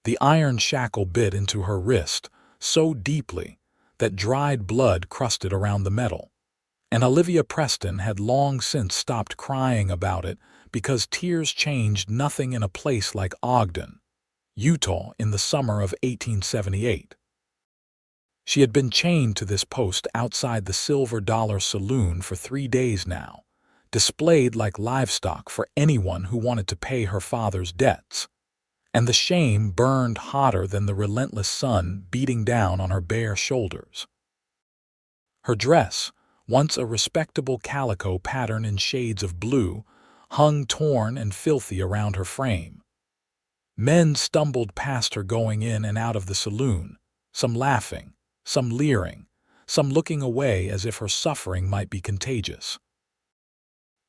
The iron shackle bit into her wrist so deeply that dried blood crusted around the metal. And Olivia Preston had long since stopped crying about it because tears changed nothing in a place like Ogden, Utah, in the summer of 1878. She had been chained to this post outside the Silver Dollar Saloon for 3 days now, displayed like livestock for anyone who wanted to pay her father's debts. And the shame burned hotter than the relentless sun beating down on her bare shoulders. Her dress, once a respectable calico pattern in shades of blue, hung torn and filthy around her frame. Men stumbled past her going in and out of the saloon, some laughing, some leering, some looking away as if her suffering might be contagious.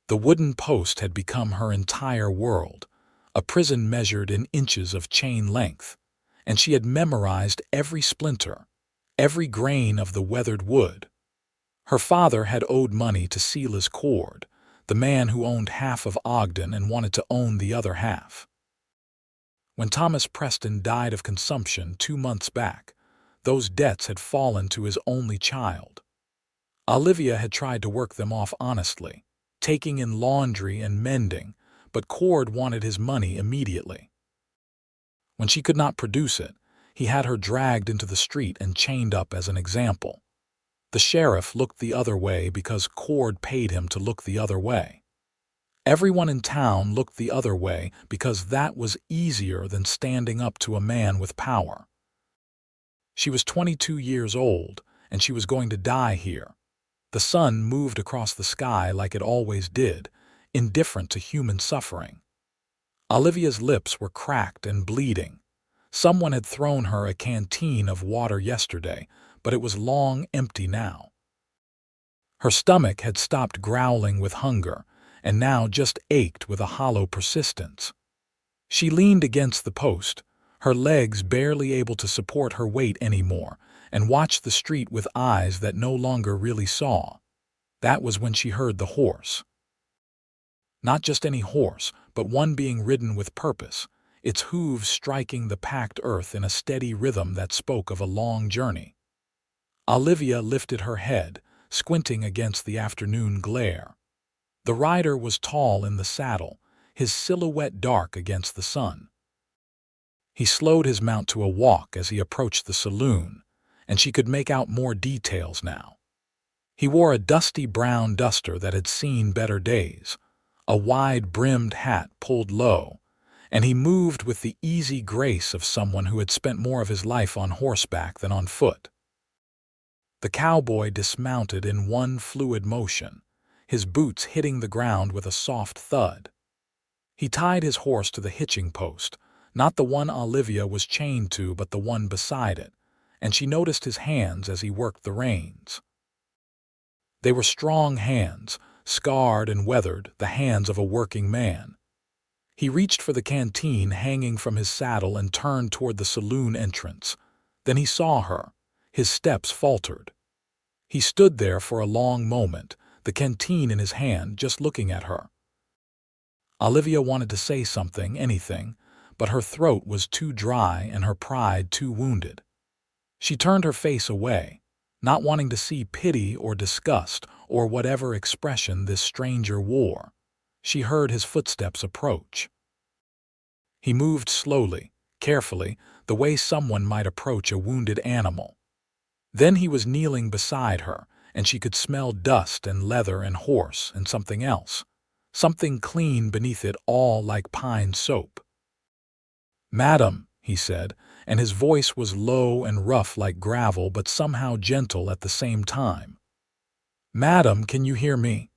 The wooden post had become her entire world, a prison measured in inches of chain length, and she had memorized every splinter, every grain of the weathered wood. Her father had owed money to Silas Cord, the man who owned half of Ogden and wanted to own the other half. When Thomas Preston died of consumption 2 months back, those debts had fallen to his only child. Olivia had tried to work them off honestly, taking in laundry and mending, but Cord wanted his money immediately. When she could not produce it, he had her dragged into the street and chained up as an example. The sheriff looked the other way because Cord paid him to look the other way. Everyone in town looked the other way because that was easier than standing up to a man with power. She was 22 years old, and she was going to die here. The sun moved across the sky like it always did, indifferent to human suffering. Olivia's lips were cracked and bleeding. Someone had thrown her a canteen of water yesterday, but it was long empty now. Her stomach had stopped growling with hunger, and now just ached with a hollow persistence. She leaned against the post, her legs barely able to support her weight anymore, and watched the street with eyes that no longer really saw. That was when she heard the horse. Not just any horse, but one being ridden with purpose, its hooves striking the packed earth in a steady rhythm that spoke of a long journey. Olivia lifted her head, squinting against the afternoon glare. The rider was tall in the saddle, his silhouette dark against the sun. He slowed his mount to a walk as he approached the saloon, and she could make out more details now. He wore a dusty brown duster that had seen better days, a wide-brimmed hat pulled low, and he moved with the easy grace of someone who had spent more of his life on horseback than on foot. The cowboy dismounted in one fluid motion, his boots hitting the ground with a soft thud. He tied his horse to the hitching post, not the one Olivia was chained to but the one beside it, and she noticed his hands as he worked the reins. They were strong hands, scarred and weathered, the hands of a working man. He reached for the canteen hanging from his saddle and turned toward the saloon entrance. Then he saw her. His steps faltered. He stood there for a long moment, the canteen in his hand, just looking at her. Olivia wanted to say something, anything, but her throat was too dry and her pride too wounded. She turned her face away, not wanting to see pity or disgust or whatever expression this stranger wore. She heard his footsteps approach. He moved slowly, carefully, the way someone might approach a wounded animal. Then he was kneeling beside her, and she could smell dust and leather and horse and something else, something clean beneath it all like pine soap. "Madam," he said, and his voice was low and rough like gravel but somehow gentle at the same time. "Madam, can you hear me?"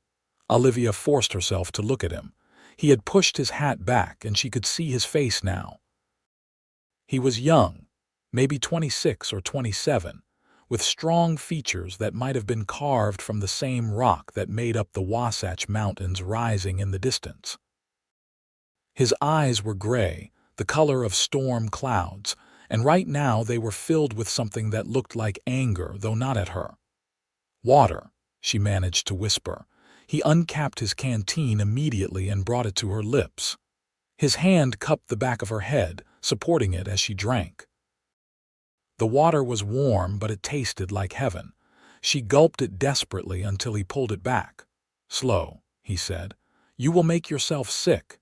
Olivia forced herself to look at him. He had pushed his hat back and she could see his face now. He was young, maybe 26 or 27, with strong features that might have been carved from the same rock that made up the Wasatch Mountains rising in the distance. His eyes were gray, the color of storm clouds, and right now they were filled with something that looked like anger, though not at her. "Water," she managed to whisper. He uncapped his canteen immediately and brought it to her lips. His hand cupped the back of her head, supporting it as she drank. The water was warm, but it tasted like heaven. She gulped it desperately until he pulled it back. "Slow," he said. "You will make yourself sick."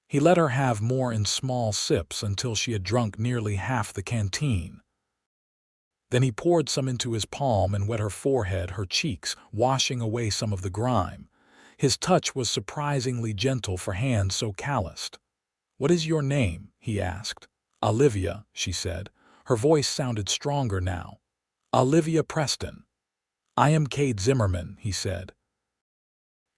He let her have more in small sips until she had drunk nearly half the canteen. Then he poured some into his palm and wet her forehead, her cheeks, washing away some of the grime. His touch was surprisingly gentle for hands so calloused. "What is your name?" he asked. "Olivia," she said. Her voice sounded stronger now. "Olivia Preston." "I am Kade Zimmerman," he said.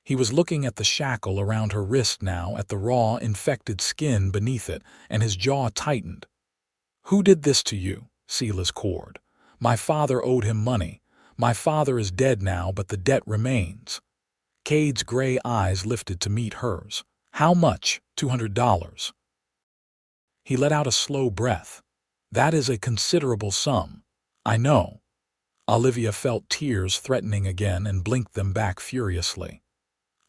He was looking at the shackle around her wrist now, at the raw, infected skin beneath it, and his jaw tightened. "Who did this to you?" Sila's cord. "My father owed him money. My father is dead now, but the debt remains." Kade's gray eyes lifted to meet hers. "How much?" $200. He let out a slow breath. "That is a considerable sum." "I know." Olivia felt tears threatening again and blinked them back furiously.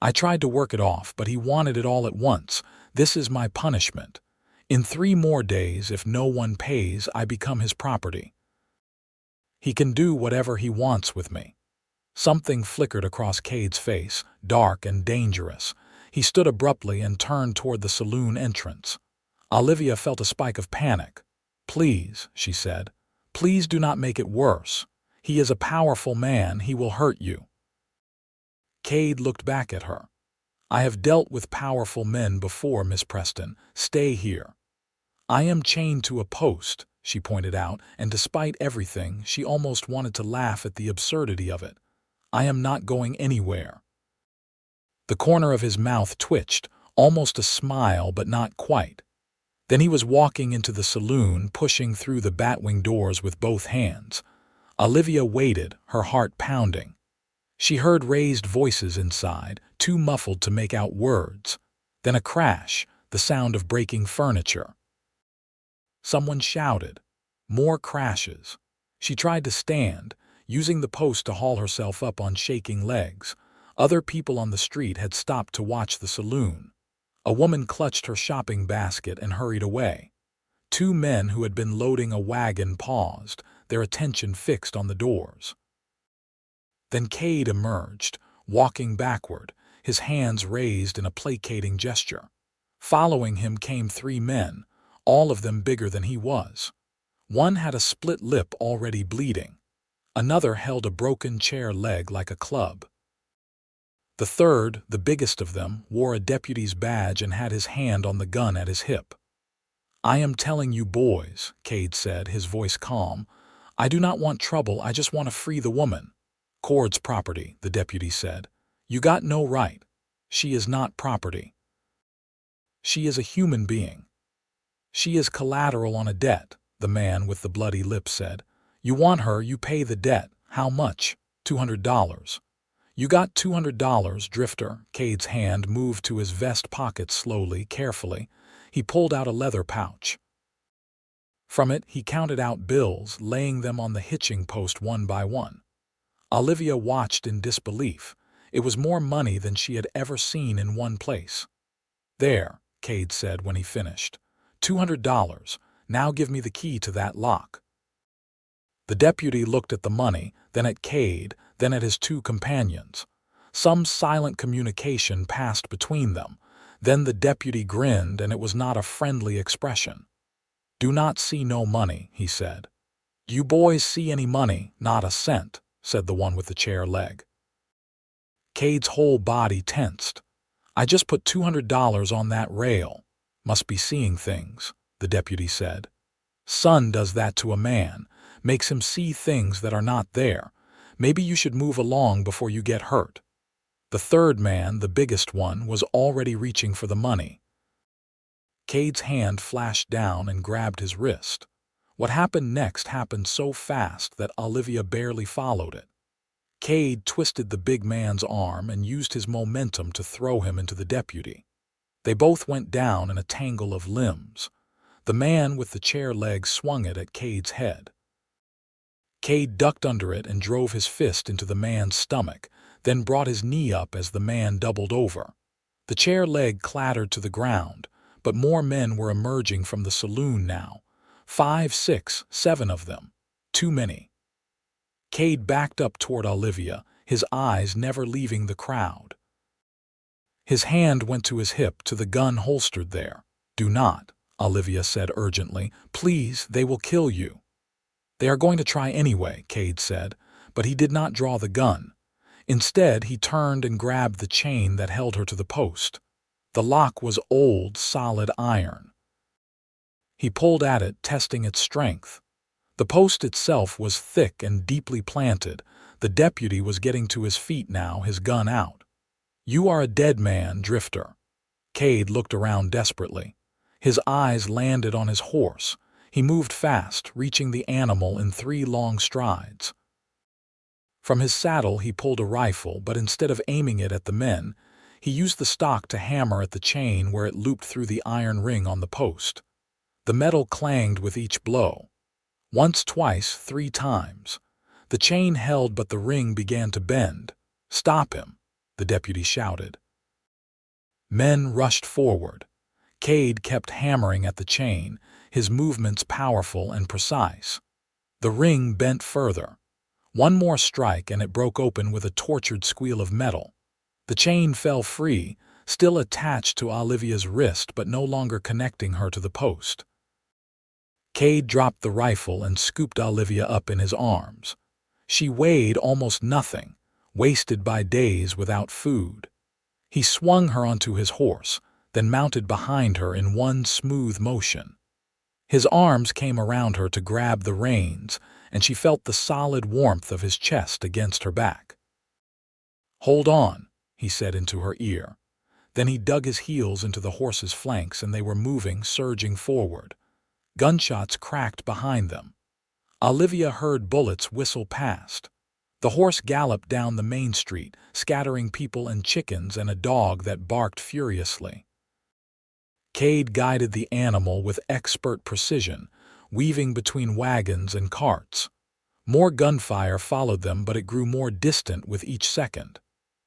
"I tried to work it off, but he wanted it all at once. This is my punishment. In 3 more days, if no one pays, I become his property. He can do whatever he wants with me." Something flickered across Kade's face, dark and dangerous. He stood abruptly and turned toward the saloon entrance. Olivia felt a spike of panic. "Please," she said. "Please do not make it worse. He is a powerful man. He will hurt you." Kade looked back at her. "I have dealt with powerful men before, Miss Preston. Stay here." "I am chained to a post," she pointed out, and despite everything, she almost wanted to laugh at the absurdity of it. "I am not going anywhere." The corner of his mouth twitched, almost a smile, but not quite. Then he was walking into the saloon, pushing through the batwing doors with both hands. Olivia waited, her heart pounding. She heard raised voices inside, too muffled to make out words. Then a crash, the sound of breaking furniture. Someone shouted. More crashes. She tried to stand, using the post to haul herself up on shaking legs. Other people on the street had stopped to watch the saloon. A woman clutched her shopping basket and hurried away. 2 men who had been loading a wagon paused, their attention fixed on the doors. Then Kade emerged, walking backward, his hands raised in a placating gesture. Following him came 3 men, all of them bigger than he was. One had a split lip already bleeding. Another held a broken chair leg like a club. The third, the biggest of them, wore a deputy's badge and had his hand on the gun at his hip. "I am telling you boys," Kade said, his voice calm. "I do not want trouble, I just want to free the woman." "Cord's property," the deputy said. "You got no right. She is not property. She is a human being. She is collateral on a debt," the man with the bloody lips said. "You want her, you pay the debt. How much?" $200. "You got $200, drifter." Kade's hand moved to his vest pocket slowly, carefully. He pulled out a leather pouch. From it, he counted out bills, laying them on the hitching post one by one. Olivia watched in disbelief. It was more money than she had ever seen in one place. "There," Kade said when he finished. $200. Now give me the key to that lock." The deputy looked at the money, then at Kade, then at his 2 companions. Some silent communication passed between them. Then the deputy grinned, and it was not a friendly expression. "Do not see no money," he said. "You boys see any money?" "Not a cent," said the one with the chair leg. Kade's whole body tensed. "I just put $200 on that rail." "Must be seeing things," the deputy said. "Sun does that to a man, makes him see things that are not there. Maybe you should move along before you get hurt." The third man, the biggest one, was already reaching for the money. Kade's hand flashed down and grabbed his wrist. What happened next happened so fast that Olivia barely followed it. Kade twisted the big man's arm and used his momentum to throw him into the deputy. They both went down in a tangle of limbs. The man with the chair leg swung it at Kade's head. Kade ducked under it and drove his fist into the man's stomach, then brought his knee up as the man doubled over. The chair leg clattered to the ground, but more men were emerging from the saloon now. 5, 6, 7 of them. Too many. Kade backed up toward Olivia, his eyes never leaving the crowd. His hand went to his hip, to the gun holstered there. "Do not," Olivia said urgently. "Please, they will kill you." "They are going to try anyway," Kade said, but he did not draw the gun. Instead, he turned and grabbed the chain that held her to the post. The lock was old, solid iron. He pulled at it, testing its strength. The post itself was thick and deeply planted. The deputy was getting to his feet now, his gun out. "You are a dead man, Drifter." Kade looked around desperately. His eyes landed on his horse. He moved fast, reaching the animal in 3 long strides. From his saddle he pulled a rifle, but instead of aiming it at the men, he used the stock to hammer at the chain where it looped through the iron ring on the post. The metal clanged with each blow. Once, twice, 3 times. The chain held, but the ring began to bend. "Stop him," the deputy shouted. Men rushed forward. Kade kept hammering at the chain, his movements powerful and precise. The ring bent further. One more strike and it broke open with a tortured squeal of metal. The chain fell free, still attached to Olivia's wrist but no longer connecting her to the post. Kade dropped the rifle and scooped Olivia up in his arms. She weighed almost nothing, wasted by days without food. He swung her onto his horse, then mounted behind her in one smooth motion. His arms came around her to grab the reins, and she felt the solid warmth of his chest against her back. "Hold on," he said into her ear. Then he dug his heels into the horse's flanks and they were moving, surging forward. Gunshots cracked behind them. Olivia heard bullets whistle past. The horse galloped down the main street, scattering people and chickens and a dog that barked furiously. Kade guided the animal with expert precision, weaving between wagons and carts. More gunfire followed them, but it grew more distant with each second.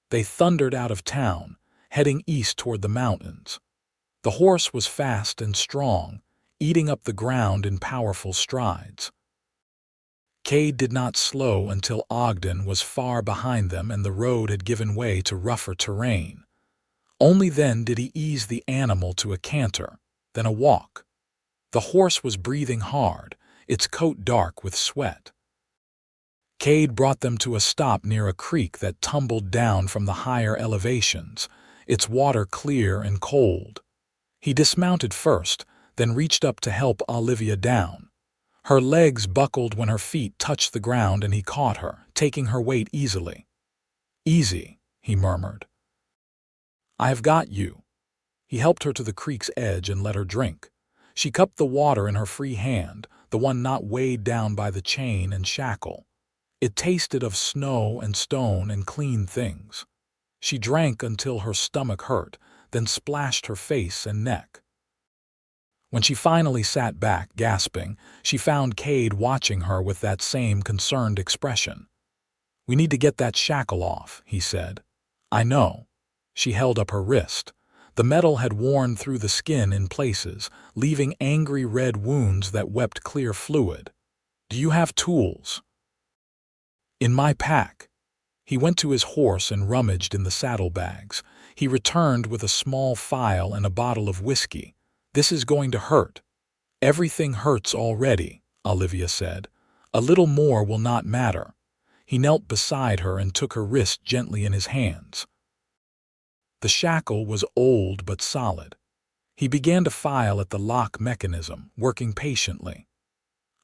They thundered out of town, heading east toward the mountains. The horse was fast and strong, eating up the ground in powerful strides. Kade did not slow until Ogden was far behind them and the road had given way to rougher terrain. Only then did he ease the animal to a canter, then a walk. The horse was breathing hard, its coat dark with sweat. Kade brought them to a stop near a creek that tumbled down from the higher elevations, its water clear and cold. He dismounted first, then reached up to help Olivia down. Her legs buckled when her feet touched the ground and he caught her, taking her weight easily. "Easy," he murmured. "I have got you." He helped her to the creek's edge and let her drink. She cupped the water in her free hand, the one not weighed down by the chain and shackle. It tasted of snow and stone and clean things. She drank until her stomach hurt, then splashed her face and neck. When she finally sat back, gasping, she found Kade watching her with that same concerned expression. "We need to get that shackle off," he said. "I know." She held up her wrist. The metal had worn through the skin in places, leaving angry red wounds that wept clear fluid. "Do you have tools?" "In my pack." He went to his horse and rummaged in the saddlebags. He returned with a small file and a bottle of whiskey. "This is going to hurt." "Everything hurts already," Olivia said. "A little more will not matter." He knelt beside her and took her wrist gently in his hands. The shackle was old but solid. He began to file at the lock mechanism, working patiently.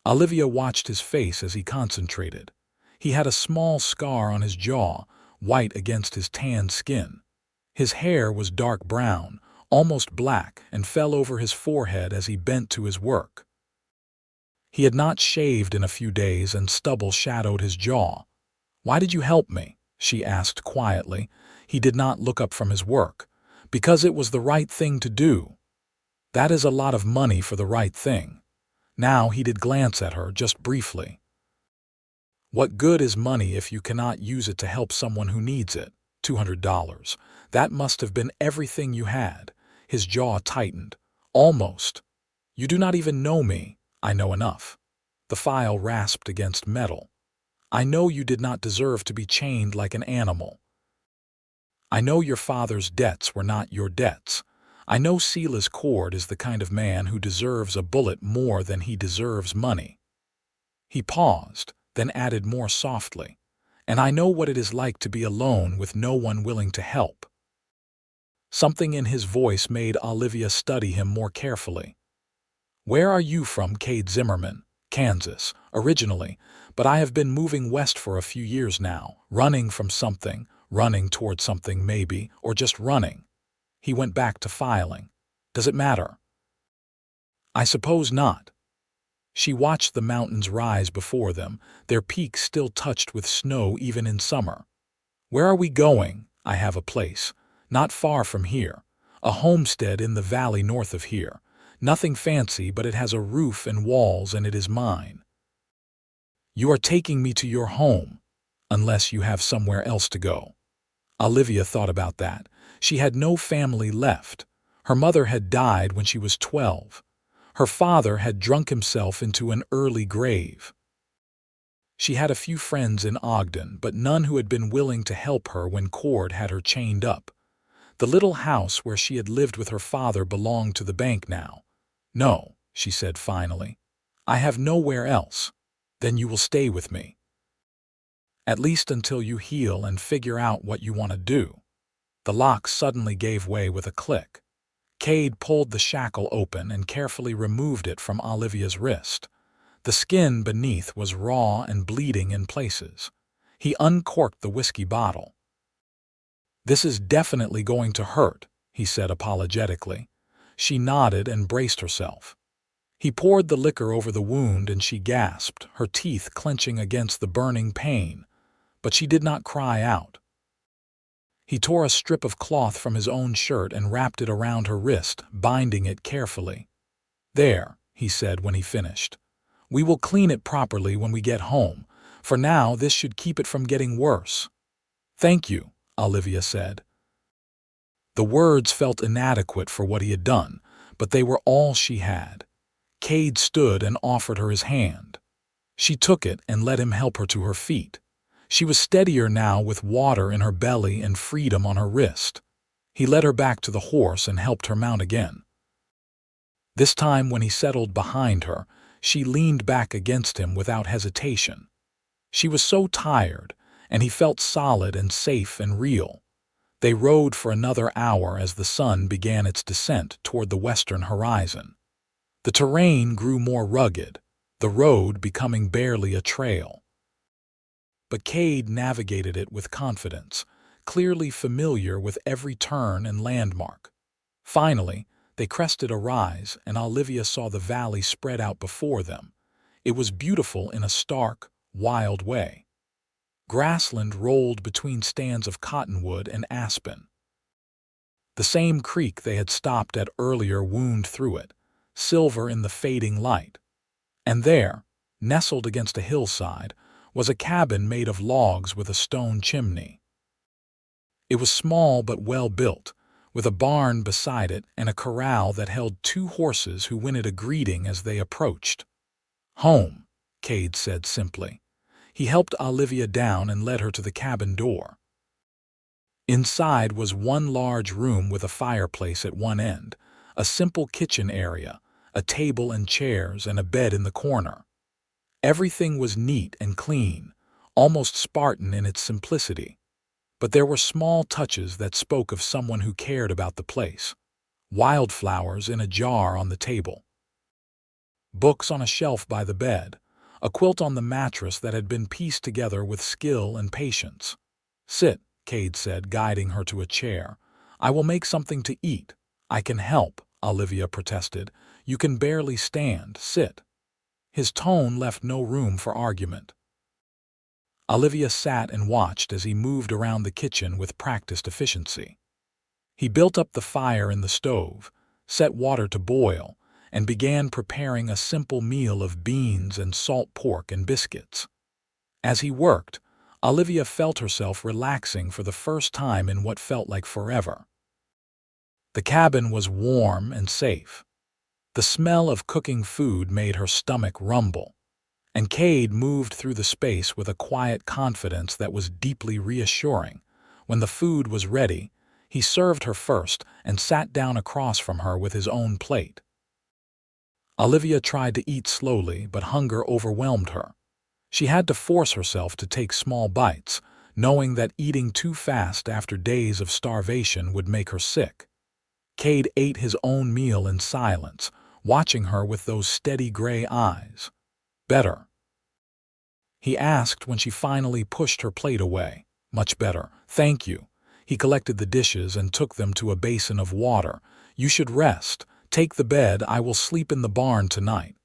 Olivia watched his face as he concentrated. He had a small scar on his jaw, white against his tanned skin. His hair was dark brown, almost black, and fell over his forehead as he bent to his work. He had not shaved in a few days and stubble shadowed his jaw. "Why did you help me?" she asked quietly. He did not look up from his work. "Because it was the right thing to do." That is a lot of money for the right thing. Now he did glance at her, just briefly. "What good is money if you cannot use it to help someone who needs it? $200. That must have been everything you had." His jaw tightened. Almost. You do not even know me. I know enough. The file rasped against metal. I know you did not deserve to be chained like an animal. I know your father's debts were not your debts. I know Silas Cord is the kind of man who deserves a bullet more than he deserves money. He paused, then added more softly, and I know what it is like to be alone with no one willing to help. Something in his voice made Olivia study him more carefully. Where are you from? Kade Zimmerman, Kansas, originally, but I have been moving west for a few years now, running from something, running toward something maybe, or just running. He went back to filing. Does it matter? I suppose not. She watched the mountains rise before them, their peaks still touched with snow even in summer. Where are we going? I have a place, not far from here, a homestead in the valley north of here. Nothing fancy, but it has a roof and walls, and it is mine. You are taking me to your home, unless you have somewhere else to go. Olivia thought about that. She had no family left. Her mother had died when she was 12. Her father had drunk himself into an early grave. She had a few friends in Ogden, but none who had been willing to help her when Cord had her chained up. The little house where she had lived with her father belonged to the bank now. No, she said finally. I have nowhere else. Then you will stay with me. At least until you heal and figure out what you want to do. The lock suddenly gave way with a click. Kade pulled the shackle open and carefully removed it from Olivia's wrist. The skin beneath was raw and bleeding in places. He uncorked the whiskey bottle. This is definitely going to hurt, he said apologetically. She nodded and braced herself. He poured the liquor over the wound and she gasped, her teeth clenching against the burning pain, but she did not cry out. He tore a strip of cloth from his own shirt and wrapped it around her wrist, binding it carefully. There, he said when he finished. We will clean it properly when we get home. For now, this should keep it from getting worse. Thank you, Olivia said. The words felt inadequate for what he had done, but they were all she had. Kade stood and offered her his hand. She took it and let him help her to her feet. She was steadier now with water in her belly and freedom on her wrist. He led her back to the horse and helped her mount again. This time when he settled behind her, she leaned back against him without hesitation. She was so tired, and he felt solid and safe and real. They rode for another hour as the sun began its descent toward the western horizon. The terrain grew more rugged, the road becoming barely a trail. But Kade navigated it with confidence, clearly familiar with every turn and landmark. Finally, they crested a rise, and Olivia saw the valley spread out before them. It was beautiful in a stark, wild way. Grassland rolled between stands of cottonwood and aspen. The same creek they had stopped at earlier wound through it, silver in the fading light. And there, nestled against a hillside, was a cabin made of logs with a stone chimney. It was small but well built, with a barn beside it and a corral that held 2 horses who whinnied a greeting as they approached. Home, Kade said simply. He helped Olivia down and led her to the cabin door. Inside was one large room with a fireplace at one end, a simple kitchen area, a table and chairs, and a bed in the corner. Everything was neat and clean, almost Spartan in its simplicity. But there were small touches that spoke of someone who cared about the place. Wildflowers in a jar on the table. Books on a shelf by the bed. A quilt on the mattress that had been pieced together with skill and patience. Sit, Kade said, guiding her to a chair. I will make something to eat. I can help, Olivia protested. You can barely stand. Sit. His tone left no room for argument. Olivia sat and watched as he moved around the kitchen with practiced efficiency. He built up the fire in the stove, set water to boil, and began preparing a simple meal of beans and salt pork and biscuits. As he worked, Olivia felt herself relaxing for the first time in what felt like forever. The cabin was warm and safe. The smell of cooking food made her stomach rumble, and Kade moved through the space with a quiet confidence that was deeply reassuring. When the food was ready, he served her first and sat down across from her with his own plate. Olivia tried to eat slowly, but hunger overwhelmed her. She had to force herself to take small bites, knowing that eating too fast after days of starvation would make her sick. Kade ate his own meal in silence, watching her with those steady gray eyes. "Better?" he asked when she finally pushed her plate away. "Much better, thank you." He collected the dishes and took them to a basin of water. "You should rest. Take the bed. I will sleep in the barn tonight."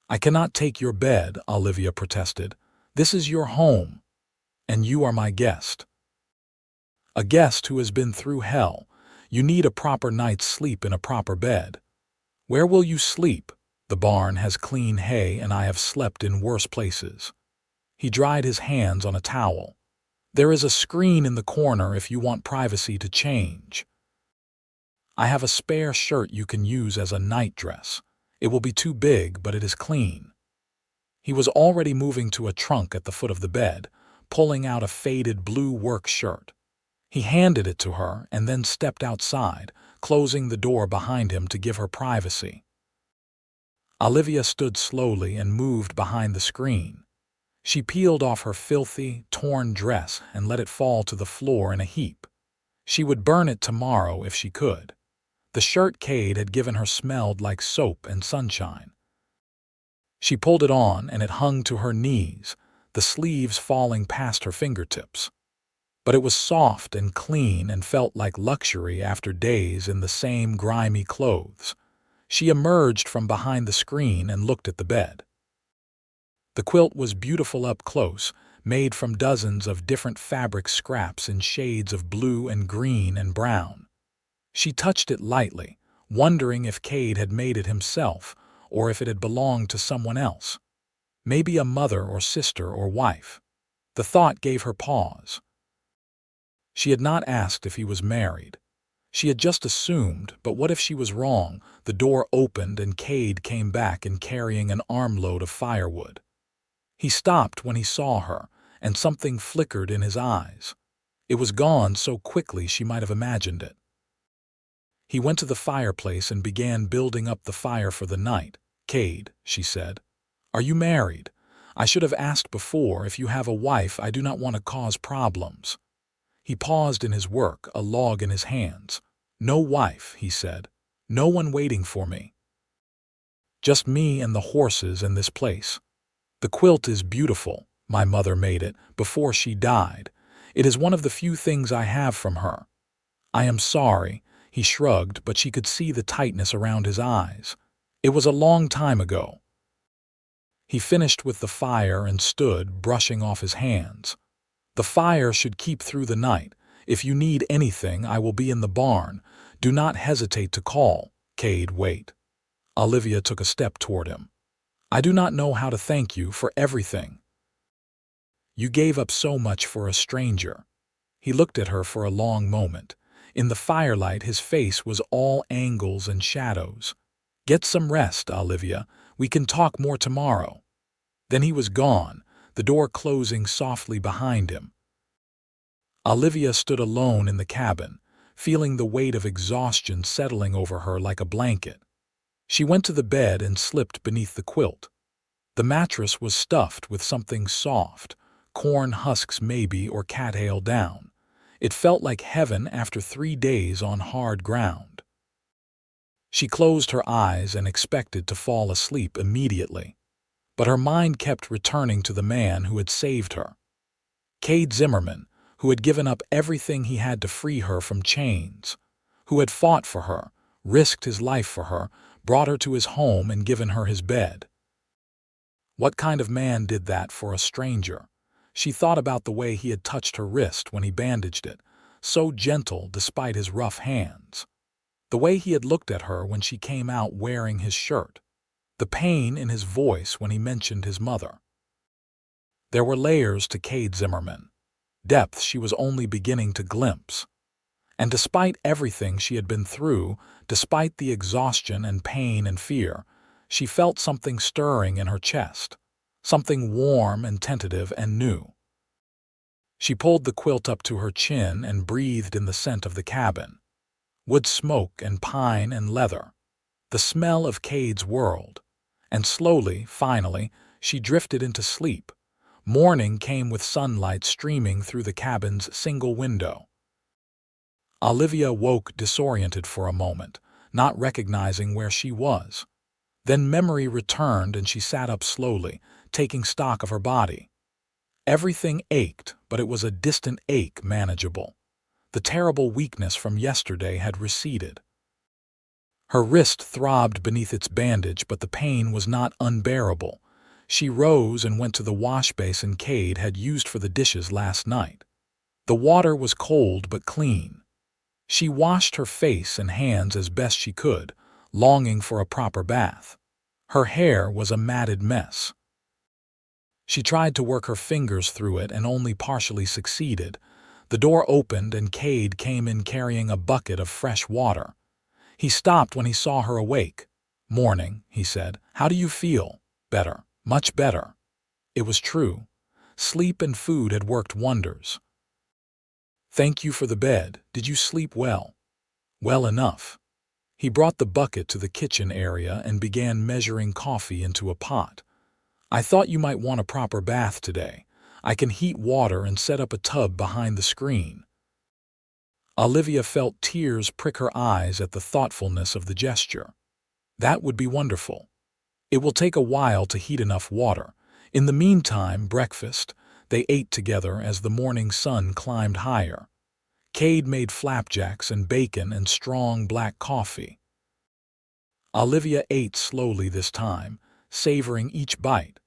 "I cannot take your bed," Olivia protested. "This is your home, and you are my guest." "A guest who has been through hell. You need a proper night's sleep in a proper bed." "Where will you sleep?" "The barn has clean hay and I have slept in worse places." He dried his hands on a towel. "There is a screen in the corner if you want privacy to change. I have a spare shirt you can use as a nightdress. It will be too big, but it is clean." He was already moving to a trunk at the foot of the bed, pulling out a faded blue work shirt. He handed it to her and then stepped outside, closing the door behind him to give her privacy. Olivia stood slowly and moved behind the screen. She peeled off her filthy, torn dress and let it fall to the floor in a heap. She would burn it tomorrow if she could. The shirt Kade had given her smelled like soap and sunshine. She pulled it on and it hung to her knees, the sleeves falling past her fingertips. But it was soft and clean and felt like luxury after days in the same grimy clothes. She emerged from behind the screen and looked at the bed. The quilt was beautiful up close, made from dozens of different fabric scraps in shades of blue and green and brown. She touched it lightly, wondering if Kade had made it himself or if it had belonged to someone else. Maybe a mother or sister or wife. The thought gave her pause. She had not asked if he was married. She had just assumed, but what if she was wrong? The door opened and Kade came back and carrying an armload of firewood. He stopped when he saw her, and something flickered in his eyes. It was gone so quickly she might have imagined it. He went to the fireplace and began building up the fire for the night. "Kade," she said, "are you married? I should have asked before. If you have a wife, I do not want to cause problems." He paused in his work, a log in his hands. "No wife," he said. "No one waiting for me. Just me and the horses and this place. The quilt is beautiful. My mother made it before she died. It is one of the few things I have from her." "I am sorry," he shrugged, but she could see the tightness around his eyes. "It was a long time ago." He finished with the fire and stood, brushing off his hands. "The fire should keep through the night. If you need anything, I will be in the barn. Do not hesitate to call." "Kade, wait." Olivia took a step toward him. "I do not know how to thank you for everything. You gave up so much for a stranger." He looked at her for a long moment. In the firelight, his face was all angles and shadows. "Get some rest, Olivia. We can talk more tomorrow." Then he was gone, the door closing softly behind him. Olivia stood alone in the cabin, feeling the weight of exhaustion settling over her like a blanket. She went to the bed and slipped beneath the quilt. The mattress was stuffed with something soft, corn husks maybe or cattail down. It felt like heaven after 3 days on hard ground. She closed her eyes and expected to fall asleep immediately. But her mind kept returning to the man who had saved her. Kade Zimmerman, who had given up everything he had to free her from chains, who had fought for her, risked his life for her, brought her to his home and given her his bed. What kind of man did that for a stranger? She thought about the way he had touched her wrist when he bandaged it, so gentle despite his rough hands. The way he had looked at her when she came out wearing his shirt. The pain in his voice when he mentioned his mother. There were layers to Kade Zimmerman, depths she was only beginning to glimpse. And despite everything she had been through, despite the exhaustion and pain and fear, she felt something stirring in her chest, something warm and tentative and new. She pulled the quilt up to her chin and breathed in the scent of the cabin. Wood smoke and pine and leather. The smell of Kade's world. And slowly, finally, she drifted into sleep. Morning came with sunlight streaming through the cabin's single window. Olivia woke disoriented for a moment, not recognizing where she was. Then memory returned and she sat up slowly, taking stock of her body. Everything ached, but it was a distant ache, manageable. The terrible weakness from yesterday had receded. Her wrist throbbed beneath its bandage, but the pain was not unbearable. She rose and went to the wash basin Kade had used for the dishes last night. The water was cold but clean. She washed her face and hands as best she could, longing for a proper bath. Her hair was a matted mess. She tried to work her fingers through it and only partially succeeded. The door opened and Kade came in carrying a bucket of fresh water. He stopped when he saw her awake. "Morning," he said. "How do you feel?" "Better. Much better." It was true. Sleep and food had worked wonders. "Thank you for the bed. Did you sleep well?" "Well enough." He brought the bucket to the kitchen area and began measuring coffee into a pot. "I thought you might want a proper bath today. I can heat water and set up a tub behind the screen." Olivia felt tears prick her eyes at the thoughtfulness of the gesture. That would be wonderful. It will take a while to heat enough water. In the meantime, breakfast. They ate together as the morning sun climbed higher. Kade made flapjacks and bacon and strong black coffee. Olivia ate slowly this time, savoring each bite.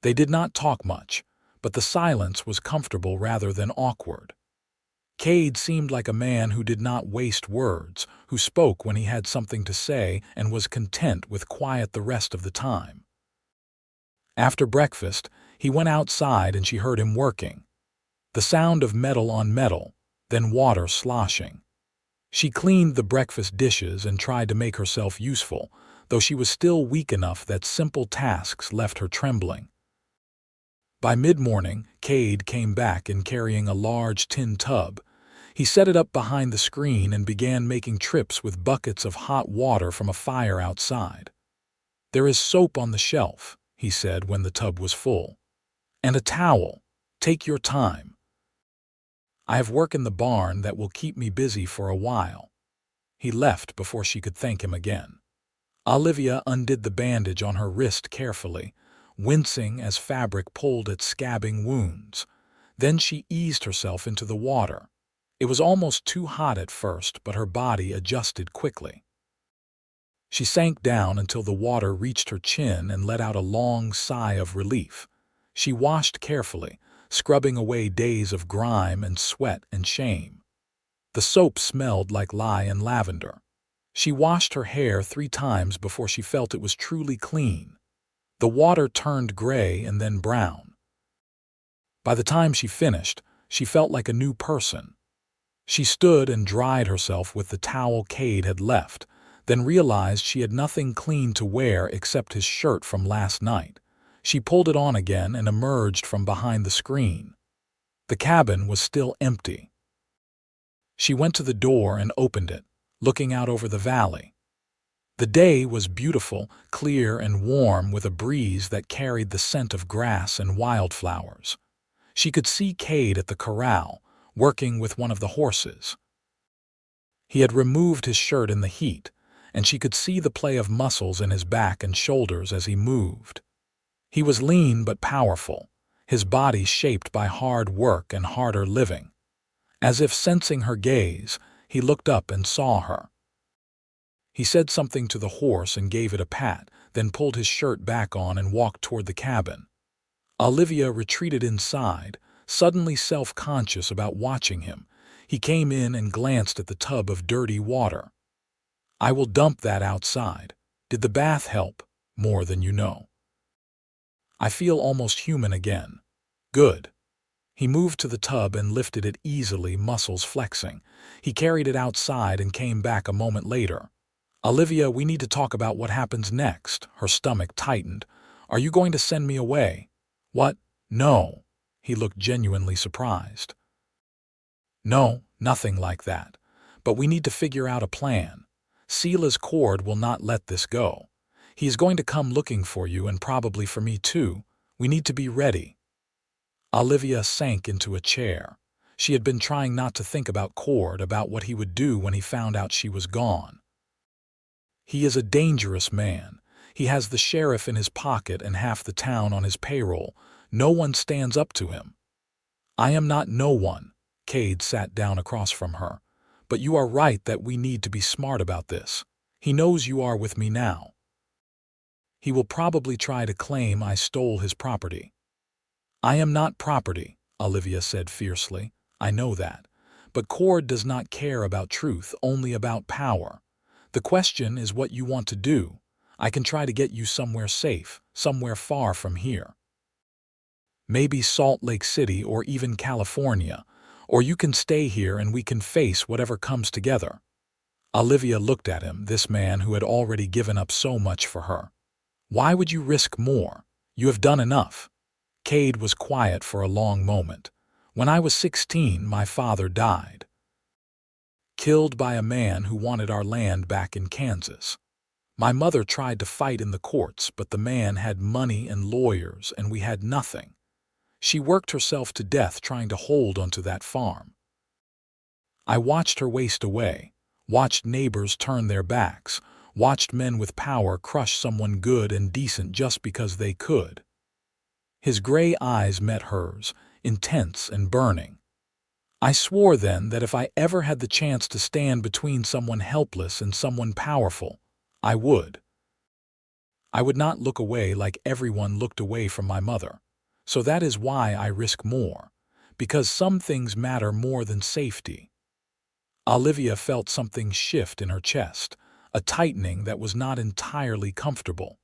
They did not talk much, but the silence was comfortable rather than awkward. Kade seemed like a man who did not waste words, who spoke when he had something to say and was content with quiet the rest of the time. After breakfast, he went outside and she heard him working. The sound of metal on metal, then water sloshing. She cleaned the breakfast dishes and tried to make herself useful, though she was still weak enough that simple tasks left her trembling. By mid-morning, Kade came back in carrying a large tin tub. He set it up behind the screen and began making trips with buckets of hot water from a fire outside. "There is soap on the shelf," he said when the tub was full. "And a towel. Take your time. I have work in the barn that will keep me busy for a while." He left before she could thank him again. Olivia undid the bandage on her wrist carefully, wincing as fabric pulled at scabbing wounds. Then she eased herself into the water. It was almost too hot at first, but her body adjusted quickly. She sank down until the water reached her chin and let out a long sigh of relief. She washed carefully, scrubbing away days of grime and sweat and shame. The soap smelled like lye and lavender. She washed her hair 3 times before she felt it was truly clean. The water turned gray and then brown. By the time she finished, she felt like a new person. She stood and dried herself with the towel Kade had left, then realized she had nothing clean to wear except his shirt from last night. She pulled it on again and emerged from behind the screen. The cabin was still empty. She went to the door and opened it, looking out over the valley. The day was beautiful, clear and warm, with a breeze that carried the scent of grass and wildflowers. She could see Kade at the corral, working with one of the horses. He had removed his shirt in the heat, and she could see the play of muscles in his back and shoulders as he moved. He was lean but powerful, his body shaped by hard work and harder living. As if sensing her gaze, he looked up and saw her. He said something to the horse and gave it a pat, then pulled his shirt back on and walked toward the cabin. Olivia retreated inside, suddenly self-conscious about watching him. He came in and glanced at the tub of dirty water. "I will dump that outside. Did the bath help?" "More than you know." "I feel almost human again." "Good." He moved to the tub and lifted it easily, muscles flexing. He carried it outside and came back a moment later. "Olivia, we need to talk about what happens next." Her stomach tightened. "Are you going to send me away?" "What? No." He looked genuinely surprised. "No, nothing like that. But we need to figure out a plan. Sela's cord will not let this go. He is going to come looking for you and probably for me too. We need to be ready." Olivia sank into a chair. She had been trying not to think about Cord, about what he would do when he found out she was gone. "He is a dangerous man. He has the sheriff in his pocket and half the town on his payroll. No one stands up to him." "I am not no one." Kade sat down across from her. "But you are right that we need to be smart about this. He knows you are with me now. He will probably try to claim I stole his property." "I am not property," Olivia said fiercely. "I know that. But Cord does not care about truth, only about power. The question is what you want to do. I can try to get you somewhere safe, somewhere far from here. Maybe Salt Lake City or even California. Or you can stay here and we can face whatever comes together." Olivia looked at him, this man who had already given up so much for her. "Why would you risk more? You have done enough." Kade was quiet for a long moment. "When I was 16, my father died. Killed by a man who wanted our land back in Kansas. My mother tried to fight in the courts, but the man had money and lawyers, and we had nothing. She worked herself to death trying to hold onto that farm. I watched her waste away, watched neighbors turn their backs, watched men with power crush someone good and decent just because they could." His gray eyes met hers, intense and burning. "I swore then that if I ever had the chance to stand between someone helpless and someone powerful, I would. I would not look away like everyone looked away from my mother. So that is why I risk more, because some things matter more than safety." Olivia felt something shift in her chest, a tightening that was not entirely comfortable.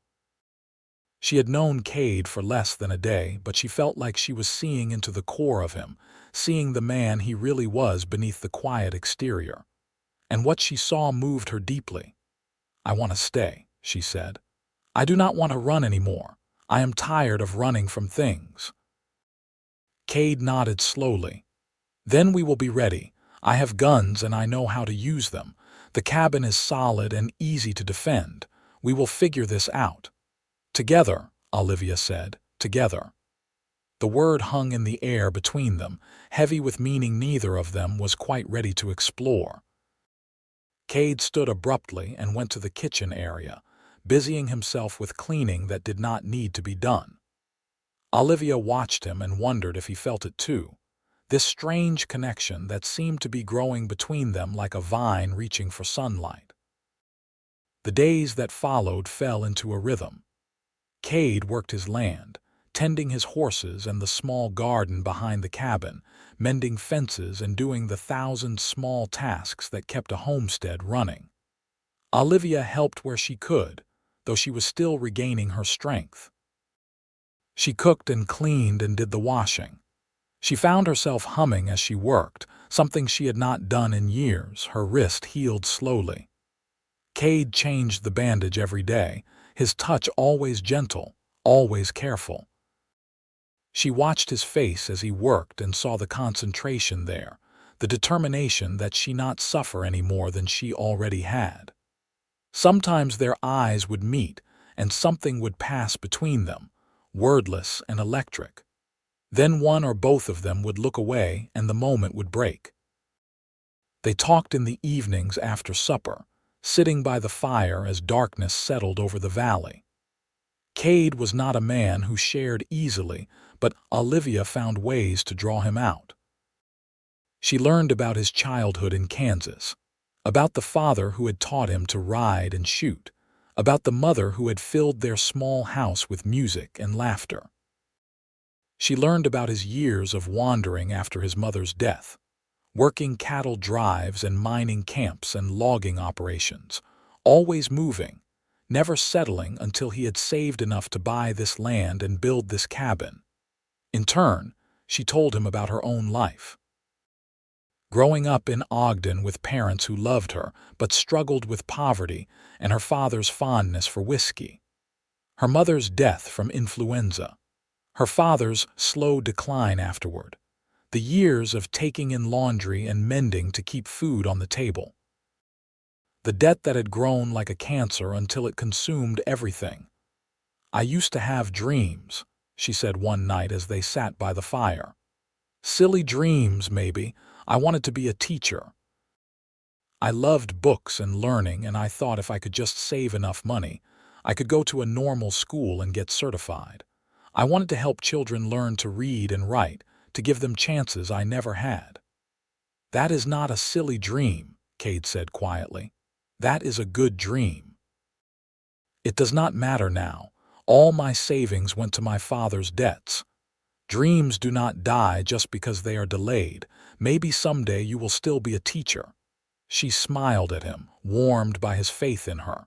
She had known Kade for less than a day, but she felt like she was seeing into the core of him, seeing the man he really was beneath the quiet exterior. And what she saw moved her deeply. "I want to stay," she said. "I do not want to run anymore. I am tired of running from things." Kade nodded slowly. "Then we will be ready. I have guns and I know how to use them. The cabin is solid and easy to defend. We will figure this out." "Together," Olivia said, "together." The word hung in the air between them, heavy with meaning neither of them was quite ready to explore. Kade stood abruptly and went to the kitchen area, busying himself with cleaning that did not need to be done. Olivia watched him and wondered if he felt it too, this strange connection that seemed to be growing between them like a vine reaching for sunlight. The days that followed fell into a rhythm. Kade worked his land, tending his horses and the small garden behind the cabin, mending fences and doing the thousand small tasks that kept a homestead running. Olivia helped where she could, though she was still regaining her strength. She cooked and cleaned and did the washing. She found herself humming as she worked, something she had not done in years. Her wrist healed slowly. Kade changed the bandage every day, his touch always gentle, always careful. She watched his face as he worked and saw the concentration there, the determination that she not suffer any more than she already had. Sometimes their eyes would meet and something would pass between them, wordless and electric. Then one or both of them would look away and the moment would break. They talked in the evenings after supper, sitting by the fire as darkness settled over the valley. Kade was not a man who shared easily, but Olivia found ways to draw him out. She learned about his childhood in Kansas, about the father who had taught him to ride and shoot, about the mother who had filled their small house with music and laughter. She learned about his years of wandering after his mother's death, working cattle drives and mining camps and logging operations, always moving, never settling until he had saved enough to buy this land and build this cabin. In turn, She told him about her own life. Growing up in Ogden with parents who loved her but struggled with poverty and her father's fondness for whiskey. Her mother's death from influenza. Her father's slow decline afterward. The years of taking in laundry and mending to keep food on the table. The debt that had grown like a cancer until it consumed everything. "I used to have dreams," she said one night as they sat by the fire. "Silly dreams, maybe. I wanted to be a teacher. I loved books and learning, and I thought if I could just save enough money, I could go to a normal school and get certified. I wanted to help children learn to read and write, to give them chances I never had." "That is not a silly dream," Kade said quietly. "That is a good dream. It does not matter now. All my savings went to my father's debts. Dreams do not die just because they are delayed. Maybe someday you will still be a teacher." She smiled at him, warmed by his faith in her.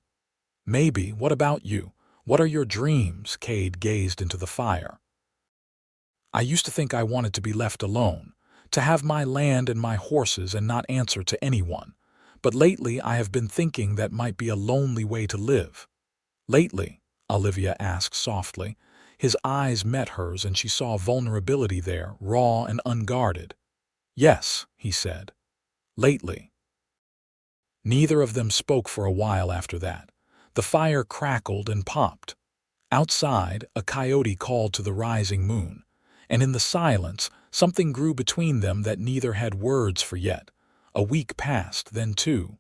"Maybe. What about you? What are your dreams?" Kade gazed into the fire. "I used to think I wanted to be left alone, to have my land and my horses and not answer to anyone. But lately I have been thinking that might be a lonely way to live." "Lately?" Olivia asked softly. His eyes met hers and she saw vulnerability there, raw and unguarded. "Yes," he said. "Lately." Neither of them spoke for a while after that. The fire crackled and popped. Outside, a coyote called to the rising moon, and in the silence, something grew between them that neither had words for yet. A week passed, then two.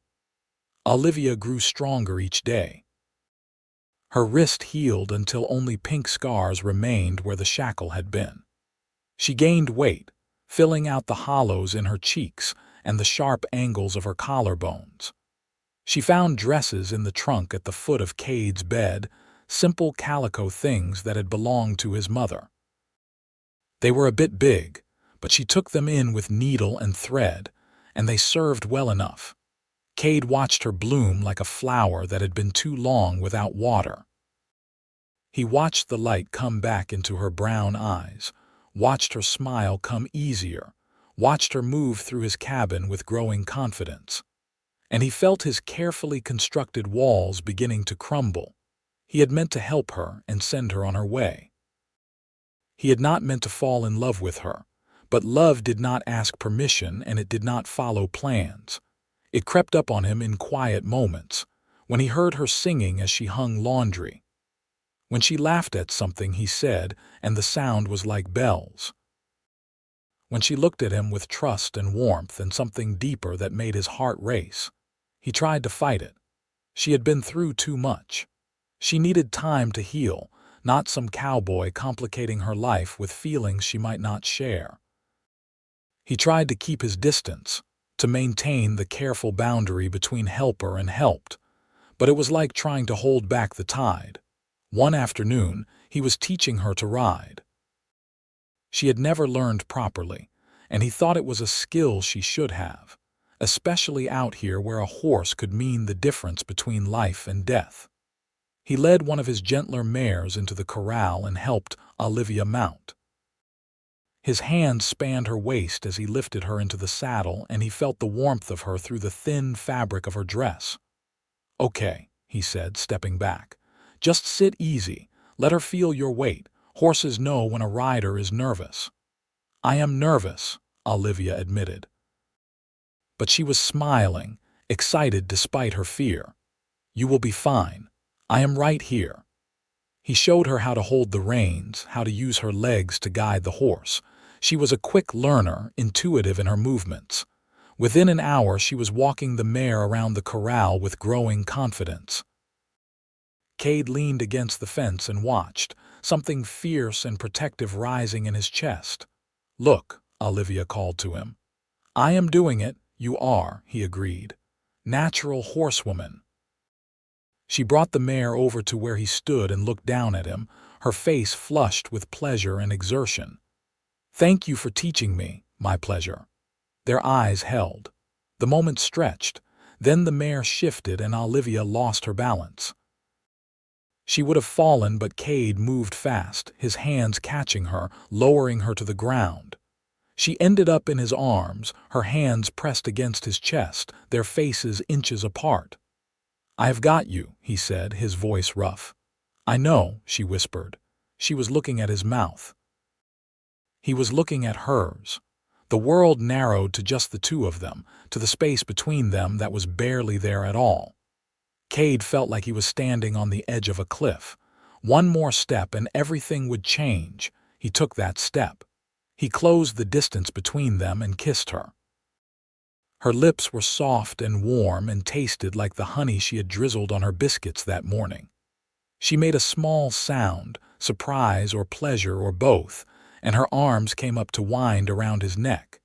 Olivia grew stronger each day. Her wrist healed until only pink scars remained where the shackle had been. She gained weight, filling out the hollows in her cheeks and the sharp angles of her collarbones. She found dresses in the trunk at the foot of Kade's bed, simple calico things that had belonged to his mother. They were a bit big, but she took them in with needle and thread, and they served well enough. Kade watched her bloom like a flower that had been too long without water. He watched the light come back into her brown eyes, watched her smile come easier, watched her move through his cabin with growing confidence. And he felt his carefully constructed walls beginning to crumble. He had meant to help her and send her on her way. He had not meant to fall in love with her, but love did not ask permission and it did not follow plans. It crept up on him in quiet moments, when he heard her singing as she hung laundry. When she laughed at something he said, and the sound was like bells. When she looked at him with trust and warmth and something deeper that made his heart race. He tried to fight it. She had been through too much. She needed time to heal, not some cowboy complicating her life with feelings she might not share. He tried to keep his distance, to maintain the careful boundary between helper and helped, but it was like trying to hold back the tide. One afternoon, he was teaching her to ride. She had never learned properly, and he thought it was a skill she should have, especially out here where a horse could mean the difference between life and death. He led one of his gentler mares into the corral and helped Olivia mount. His hands spanned her waist as he lifted her into the saddle, and he felt the warmth of her through the thin fabric of her dress. "Okay," he said, stepping back. "Just sit easy. Let her feel your weight. Horses know when a rider is nervous." "I am nervous," Olivia admitted. But she was smiling, excited despite her fear. "You will be fine. I am right here." He showed her how to hold the reins, how to use her legs to guide the horse. She was a quick learner, intuitive in her movements. Within an hour she was walking the mare around the corral with growing confidence. Kade leaned against the fence and watched, something fierce and protective rising in his chest. "Look," Olivia called to him. "I am doing it." "You are," he agreed. "Natural horsewoman." She brought the mare over to where he stood and looked down at him, her face flushed with pleasure and exertion. "Thank you for teaching me." "My pleasure." Their eyes held. The moment stretched, then the mare shifted and Olivia lost her balance. She would have fallen, but Kade moved fast, his hands catching her, lowering her to the ground. She ended up in his arms, her hands pressed against his chest, their faces inches apart. "I have got you," he said, his voice rough. "I know," she whispered. She was looking at his mouth. He was looking at hers. The world narrowed to just the two of them, to the space between them that was barely there at all. Kade felt like he was standing on the edge of a cliff. One more step and everything would change. He took that step. He closed the distance between them and kissed her. Her lips were soft and warm and tasted like the honey she had drizzled on her biscuits that morning. She made a small sound, surprise or pleasure or both, and her arms came up to wind around his neck.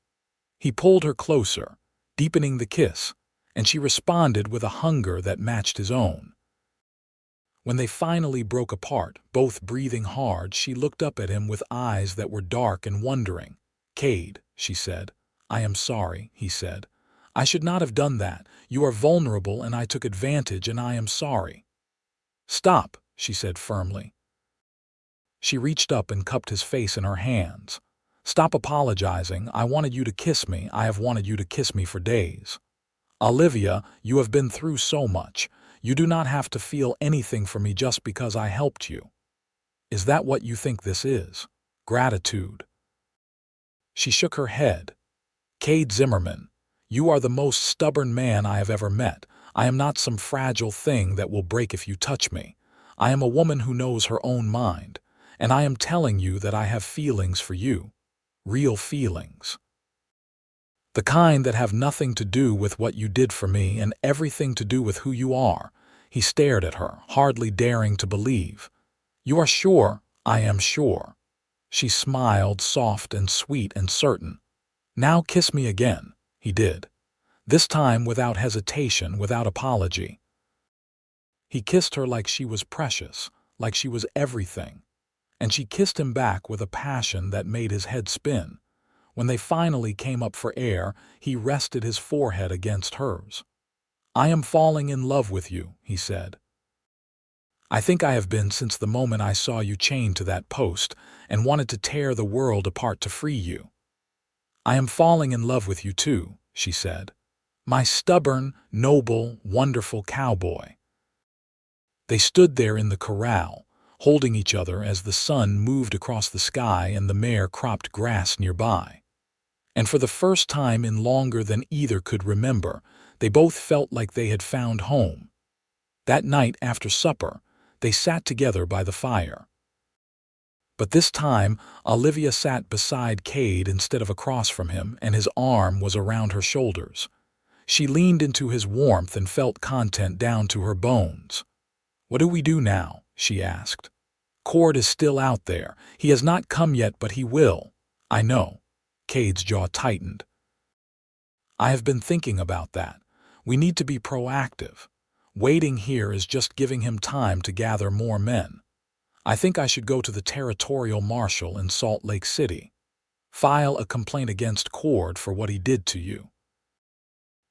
He pulled her closer, deepening the kiss, and she responded with a hunger that matched his own. When they finally broke apart, both breathing hard, she looked up at him with eyes that were dark and wondering. "Kade," she said. "I am sorry," he said. "I should not have done that. You are vulnerable and I took advantage and I am sorry." "Stop," she said firmly. She reached up and cupped his face in her hands. "Stop apologizing. I wanted you to kiss me. I have wanted you to kiss me for days. Olivia, you have been through so much. You do not have to feel anything for me just because I helped you. Is that what you think this is? Gratitude?" She shook her head. "Kade Zimmerman, you are the most stubborn man I have ever met. I am not some fragile thing that will break if you touch me. I am a woman who knows her own mind, and I am telling you that I have feelings for you. Real feelings. The kind that have nothing to do with what you did for me and everything to do with who you are." He stared at her, hardly daring to believe. "You are sure?" "I am sure." She smiled, soft and sweet and certain. "Now kiss me again." He did. This time without hesitation, without apology. He kissed her like she was precious, like she was everything. And she kissed him back with a passion that made his head spin. When they finally came up for air, he rested his forehead against hers. "I am falling in love with you," he said. "I think I have been since the moment I saw you chained to that post and wanted to tear the world apart to free you." "I am falling in love with you too," she said. "My stubborn, noble, wonderful cowboy." They stood there in the corral, holding each other as the sun moved across the sky and the mare cropped grass nearby. And for the first time in longer than either could remember, they both felt like they had found home. That night after supper, they sat together by the fire. But this time, Olivia sat beside Kade instead of across from him, and his arm was around her shoulders. She leaned into his warmth and felt content down to her bones. "What do we do now?" she asked. "Cord is still out there. He has not come yet, but he will." "I know." Kade's jaw tightened. "I have been thinking about that. We need to be proactive. Waiting here is just giving him time to gather more men. I think I should go to the territorial marshal in Salt Lake City. File a complaint against Cord for what he did to you.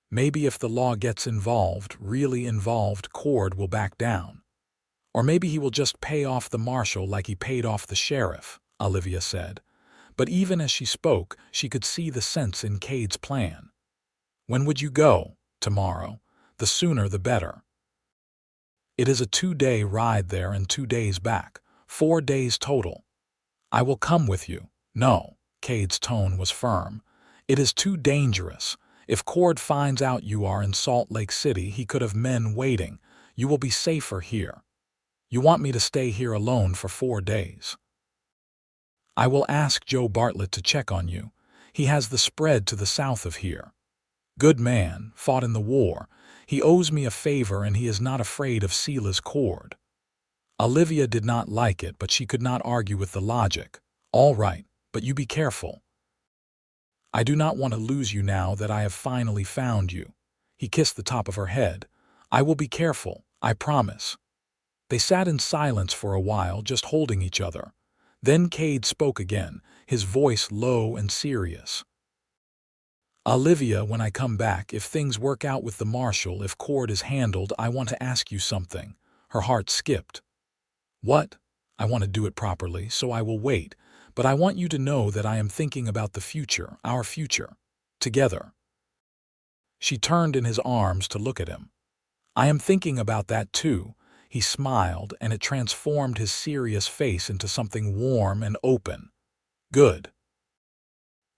Maybe if the law gets involved, really involved, Cord will back down. Or maybe he will just pay off the marshal like he paid off the sheriff," Olivia said. But even as she spoke, she could see the sense in Kade's plan. "When would you go?" "Tomorrow. The sooner the better. It is a 2-day ride there and 2 days back. 4 days total." "I will come with you." "No." Kade's tone was firm. "It is too dangerous. If Cord finds out you are in Salt Lake City, he could have men waiting. You will be safer here. You want me to stay here alone for 4 days. I will ask Joe Bartlett to check on you. He has the spread to the south of here. Good man, fought in the war. He owes me a favor and he is not afraid of Sela's Cord." Olivia did not like it, but she could not argue with the logic. "All right, but you be careful. I do not want to lose you now that I have finally found you." He kissed the top of her head. "I will be careful, I promise." They sat in silence for a while, just holding each other. Then Kade spoke again, his voice low and serious. "Olivia, when I come back, if things work out with the marshal, if Cord is handled, I want to ask you something." Her heart skipped. What? I want to do it properly, so I will wait, but I want you to know that I am thinking about the future, our future. Together. She turned in his arms to look at him. I am thinking about that too. He smiled, and it transformed his serious face into something warm and open. Good.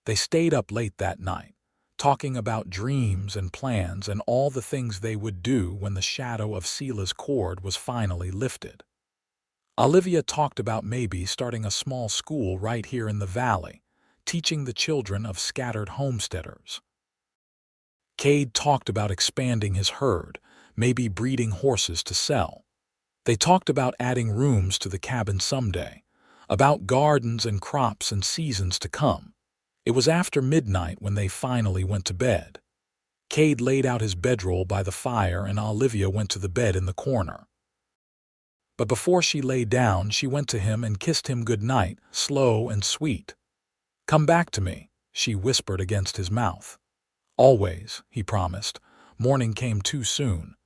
They stayed up late that night, talking about dreams and plans and all the things they would do when the shadow of Sela's cord was finally lifted. Olivia talked about maybe starting a small school right here in the valley, teaching the children of scattered homesteaders. Kade talked about expanding his herd, maybe breeding horses to sell. They talked about adding rooms to the cabin someday, about gardens and crops and seasons to come. It was after midnight when they finally went to bed. Kade laid out his bedroll by the fire and Olivia went to the bed in the corner. But before she lay down, she went to him and kissed him good night, slow and sweet. Come back to me, she whispered against his mouth. Always, he promised. Morning came too soon.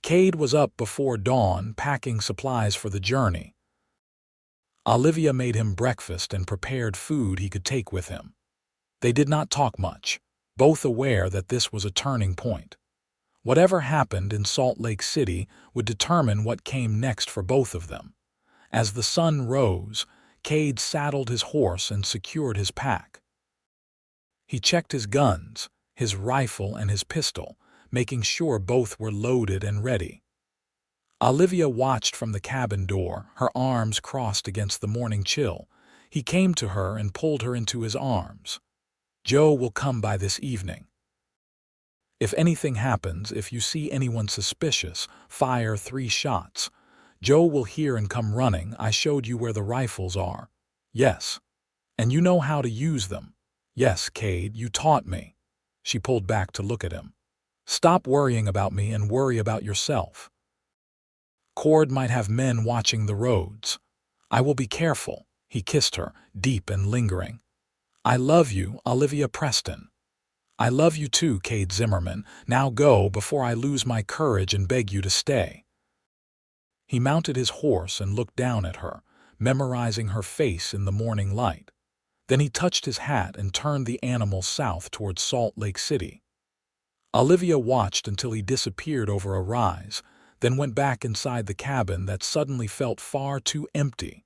Kade was up before dawn, packing supplies for the journey. Olivia made him breakfast and prepared food he could take with him. They did not talk much, both aware that this was a turning point. Whatever happened in Salt Lake City would determine what came next for both of them. As the sun rose, Kade saddled his horse and secured his pack. He checked his guns, his rifle and his pistol, making sure both were loaded and ready. Olivia watched from the cabin door, her arms crossed against the morning chill. He came to her and pulled her into his arms. Joe will come by this evening. If anything happens, if you see anyone suspicious, fire 3 shots. Joe will hear and come running. I showed you where the rifles are. Yes. And you know how to use them. Yes, Kade, you taught me. She pulled back to look at him. Stop worrying about me and worry about yourself. Cord might have men watching the roads. I will be careful. He kissed her, deep and lingering. I love you, Olivia Preston. I love you too, Kade Zimmerman. Now go before I lose my courage and beg you to stay. He mounted his horse and looked down at her, memorizing her face in the morning light. Then he touched his hat and turned the animal south towards Salt Lake City. Olivia watched until he disappeared over a rise, then went back inside the cabin that suddenly felt far too empty.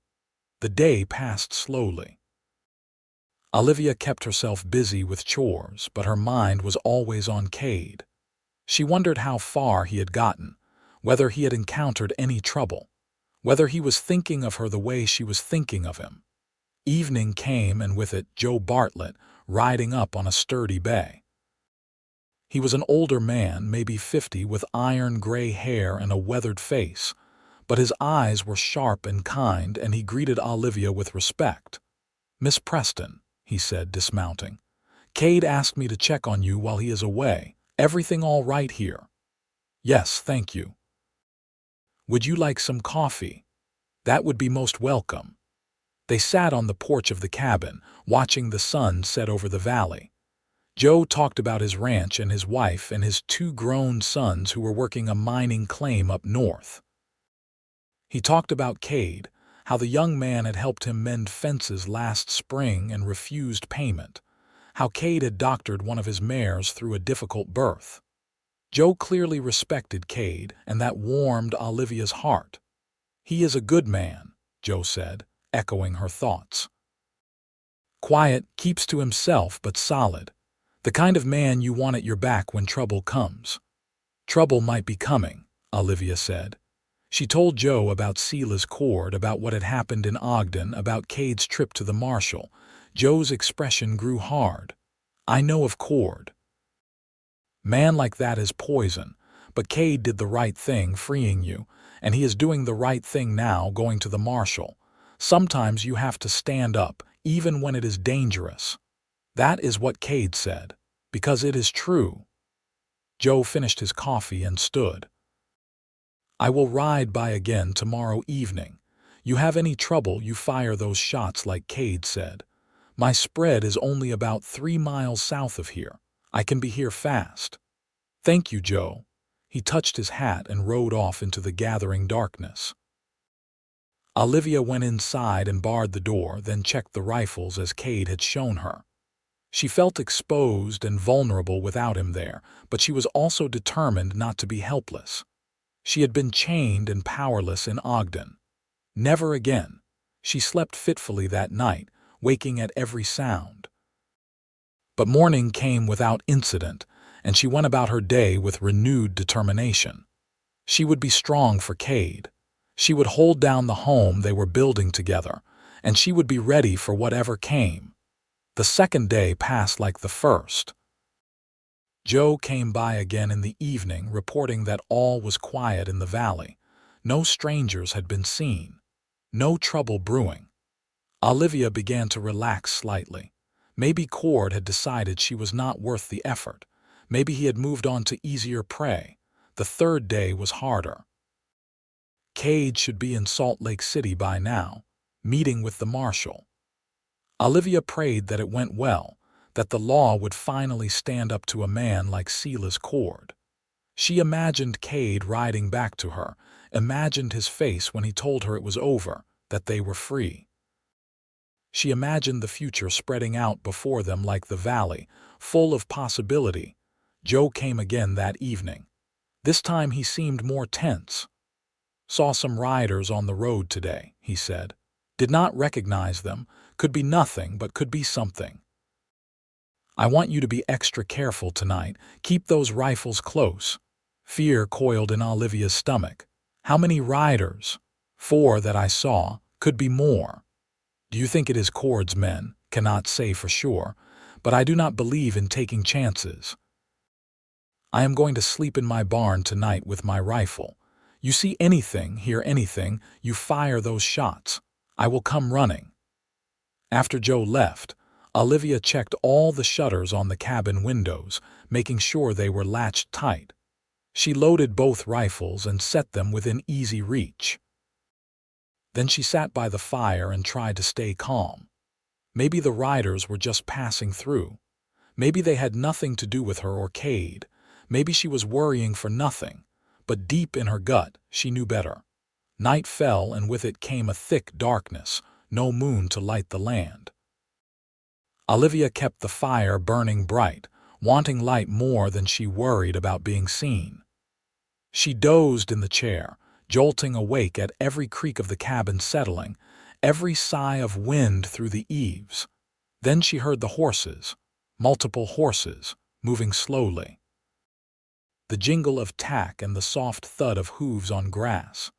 The day passed slowly. Olivia kept herself busy with chores, but her mind was always on Kade. She wondered how far he had gotten, whether he had encountered any trouble, whether he was thinking of her the way she was thinking of him. Evening came, and with it Joe Bartlett, riding up on a sturdy bay. He was an older man, maybe 50, with iron gray hair and a weathered face, but his eyes were sharp and kind, and he greeted Olivia with respect. Miss Preston, he said, dismounting. Kade asked me to check on you while he is away. Everything all right here? Yes, thank you. Would you like some coffee? That would be most welcome. They sat on the porch of the cabin, watching the sun set over the valley. Joe talked about his ranch and his wife and his 2 grown sons who were working a mining claim up north. He talked about Kade, how the young man had helped him mend fences last spring and refused payment, how Kade had doctored one of his mares through a difficult birth. Joe clearly respected Kade, and that warmed Olivia's heart. He is a good man, Joe said, echoing her thoughts. Quiet, keeps to himself, but solid. The kind of man you want at your back when trouble comes. Trouble might be coming, Olivia said. She told Joe about Sela's cord, about what had happened in Ogden, about Kade's trip to the marshal. Joe's expression grew hard. I know of cord. Man like that is poison, but Kade did the right thing freeing you, and he is doing the right thing now going to the marshal. Sometimes you have to stand up, even when it is dangerous. That is what Kade said, because it is true. Joe finished his coffee and stood. I will ride by again tomorrow evening. You have any trouble, you fire those shots like Kade said. My spread is only about 3 miles south of here. I can be here fast. Thank you, Joe. He touched his hat and rode off into the gathering darkness. Olivia went inside and barred the door, then checked the rifles as Kade had shown her. She felt exposed and vulnerable without him there, but she was also determined not to be helpless. She had been chained and powerless in Ogden. Never again. She slept fitfully that night, waking at every sound. But morning came without incident, and she went about her day with renewed determination. She would be strong for Kade. She would hold down the home they were building together, and she would be ready for whatever came. The second day passed like the first. Joe came by again in the evening, reporting that all was quiet in the valley. No strangers had been seen. No trouble brewing. Olivia began to relax slightly. Maybe Cord had decided she was not worth the effort. Maybe he had moved on to easier prey. The third day was harder. Kade should be in Salt Lake City by now, meeting with the marshal. Olivia prayed that it went well, that the law would finally stand up to a man like Silas Cord. She imagined Kade riding back to her, imagined his face when he told her it was over, that they were free. She imagined the future spreading out before them like the valley, full of possibility. Joe came again that evening. This time he seemed more tense. "Saw some riders on the road today," he said. "Did not recognize them. Could be nothing, but could be something. I want you to be extra careful tonight. Keep those rifles close." Fear coiled in Olivia's stomach. "How many riders?" "4 that I saw. Could be more." "Do you think it is Cord's men?" "Cannot say for sure, but I do not believe in taking chances. I am going to sleep in my barn tonight with my rifle. You see anything, hear anything, you fire those shots. I will come running." After Joe left, Olivia checked all the shutters on the cabin windows, making sure they were latched tight. She loaded both rifles and set them within easy reach. Then she sat by the fire and tried to stay calm. Maybe the riders were just passing through. Maybe they had nothing to do with her or Kade. Maybe she was worrying for nothing. But deep in her gut, she knew better. Night fell, and with it came a thick darkness, no moon to light the land. Olivia kept the fire burning bright, wanting light more than she worried about being seen. She dozed in the chair, jolting awake at every creak of the cabin settling, every sigh of wind through the eaves. Then she heard the horses, multiple horses, moving slowly. The jingle of tack and the soft thud of hooves on grass.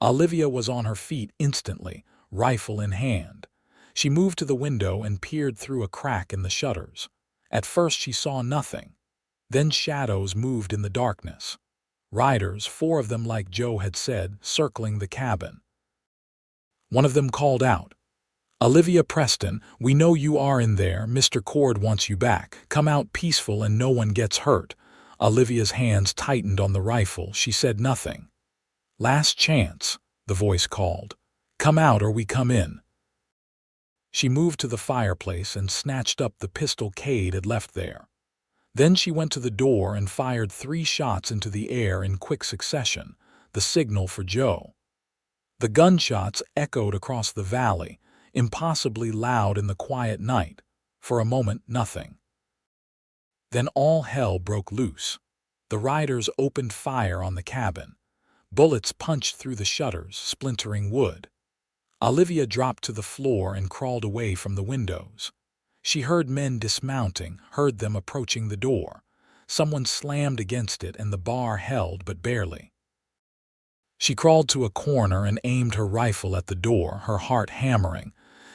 Olivia was on her feet instantly, rifle in hand. She moved to the window and peered through a crack in the shutters. At first she saw nothing. Then shadows moved in the darkness. Riders, 4 of them like Joe had said, circling the cabin. One of them called out, "Olivia Preston, we know you are in there. Mr. Cord wants you back. Come out peaceful and no one gets hurt." Olivia's hands tightened on the rifle. She said nothing. "Last chance," the voice called. "Come out or we come in." She moved to the fireplace and snatched up the pistol Kade had left there. Then she went to the door and fired 3 shots into the air in quick succession, the signal for Joe. The gunshots echoed across the valley, impossibly loud in the quiet night. For a moment, nothing. Then all hell broke loose. The riders opened fire on the cabin. Bullets punched through the shutters, splintering wood. Olivia dropped to the floor and crawled away from the windows. She heard men dismounting, heard them approaching the door. Someone slammed against it and the bar held, but barely. She crawled to a corner and aimed her rifle at the door, her heart hammering.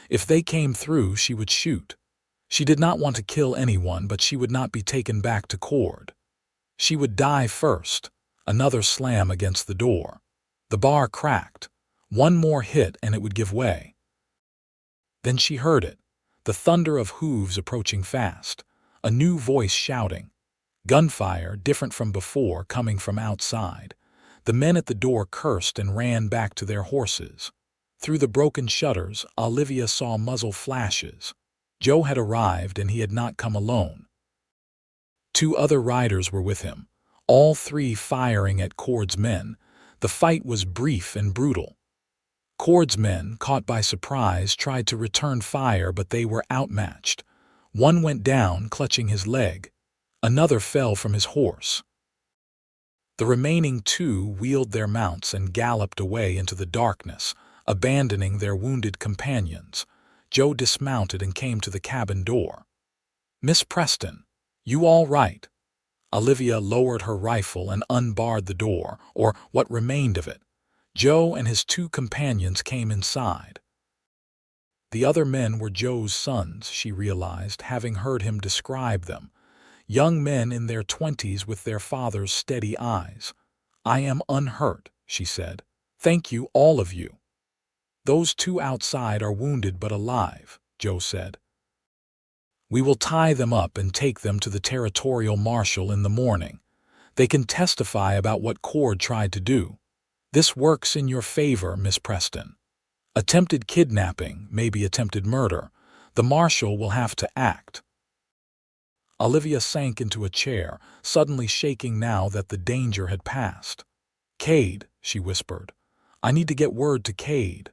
If they came through, she would shoot. She did not want to kill anyone, but she would not be taken back to Cord. She would die first. Another slam against the door. The bar cracked. One more hit and it would give way. Then she heard it, the thunder of hooves approaching fast, a new voice shouting. Gunfire, different from before, coming from outside. The men at the door cursed and ran back to their horses. Through the broken shutters, Olivia saw muzzle flashes. Joe had arrived and he had not come alone. 2 other riders were with him, all 3 firing at Cord's men. The fight was brief and brutal. Cord's men, caught by surprise, tried to return fire, but they were outmatched. One went down, clutching his leg. Another fell from his horse. The remaining two wheeled their mounts and galloped away into the darkness, abandoning their wounded companions. Joe dismounted and came to the cabin door. "Miss Preston, you all right?" Olivia lowered her rifle and unbarred the door, or what remained of it. Joe and his two companions came inside. The other men were Joe's sons, she realized, having heard him describe them. Young men in their 20s with their father's steady eyes. "I am unhurt," she said. "Thank you, all of you." "Those two outside are wounded but alive," Joe said. "We will tie them up and take them to the territorial marshal in the morning. They can testify about what Cord tried to do. This works in your favor, Miss Preston. Attempted kidnapping, maybe attempted murder. The marshal will have to act." Olivia sank into a chair, suddenly shaking now that the danger had passed. "Kade," she whispered. "I need to get word to Kade."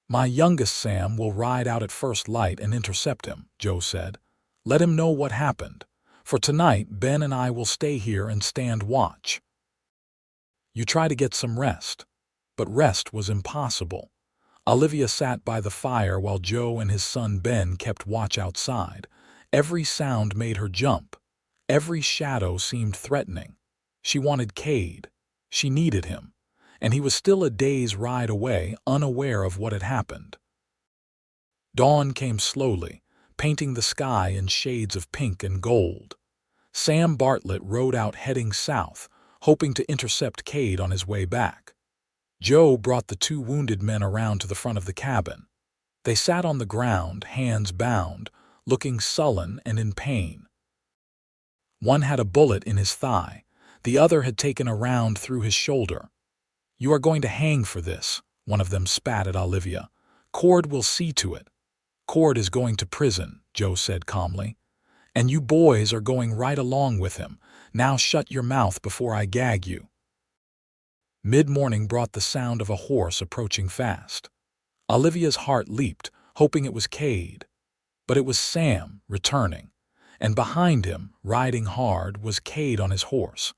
"My youngest Sam will ride out at first light and intercept him," Joe said. "Let him know what happened. For tonight, Ben and I will stay here and stand watch. You try to get some rest." But rest was impossible. Olivia sat by the fire while Joe and his son Ben kept watch outside. Every sound made her jump. Every shadow seemed threatening. She wanted Kade. She needed him. And he was still a day's ride away, unaware of what had happened. Dawn came slowly, painting the sky in shades of pink and gold. Sam Bartlett rode out heading south, hoping to intercept Kade on his way back. Joe brought the two wounded men around to the front of the cabin. They sat on the ground, hands bound, looking sullen and in pain. One had a bullet in his thigh. The other had taken a round through his shoulder. "You are going to hang for this," one of them spat at Olivia. "Cord will see to it." "Cord is going to prison," Joe said calmly. "And you boys are going right along with him. Now shut your mouth before I gag you." Mid-morning brought the sound of a horse approaching fast. Olivia's heart leaped, hoping it was Kade. But it was Sam, returning. And behind him, riding hard, was Kade on his horse.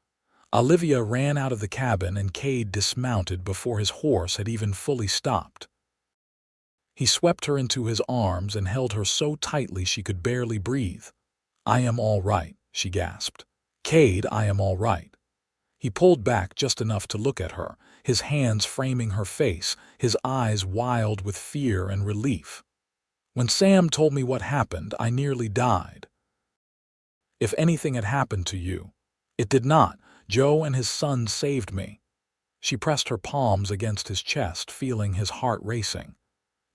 Olivia ran out of the cabin and Kade dismounted before his horse had even fully stopped. He swept her into his arms and held her so tightly she could barely breathe. "I am all right," she gasped. "Kade, I am all right." He pulled back just enough to look at her, his hands framing her face, his eyes wild with fear and relief. "When Sam told me what happened, I nearly died." "If anything had happened to you." "It did not. Joe and his son saved me." She pressed her palms against his chest, feeling his heart racing.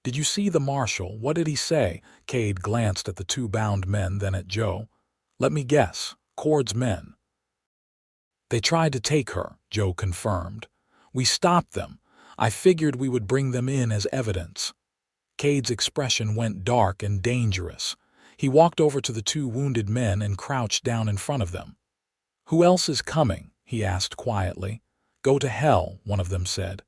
"Did you see the marshal? What did he say?" Kade glanced at the two bound men, then at Joe. "Let me guess. Cord's men." "They tried to take her," Joe confirmed. "We stopped them. I figured we would bring them in as evidence." Kade's expression went dark and dangerous. He walked over to the two wounded men and crouched down in front of them. "Who else is coming?" he asked quietly. "Go to hell," one of them said.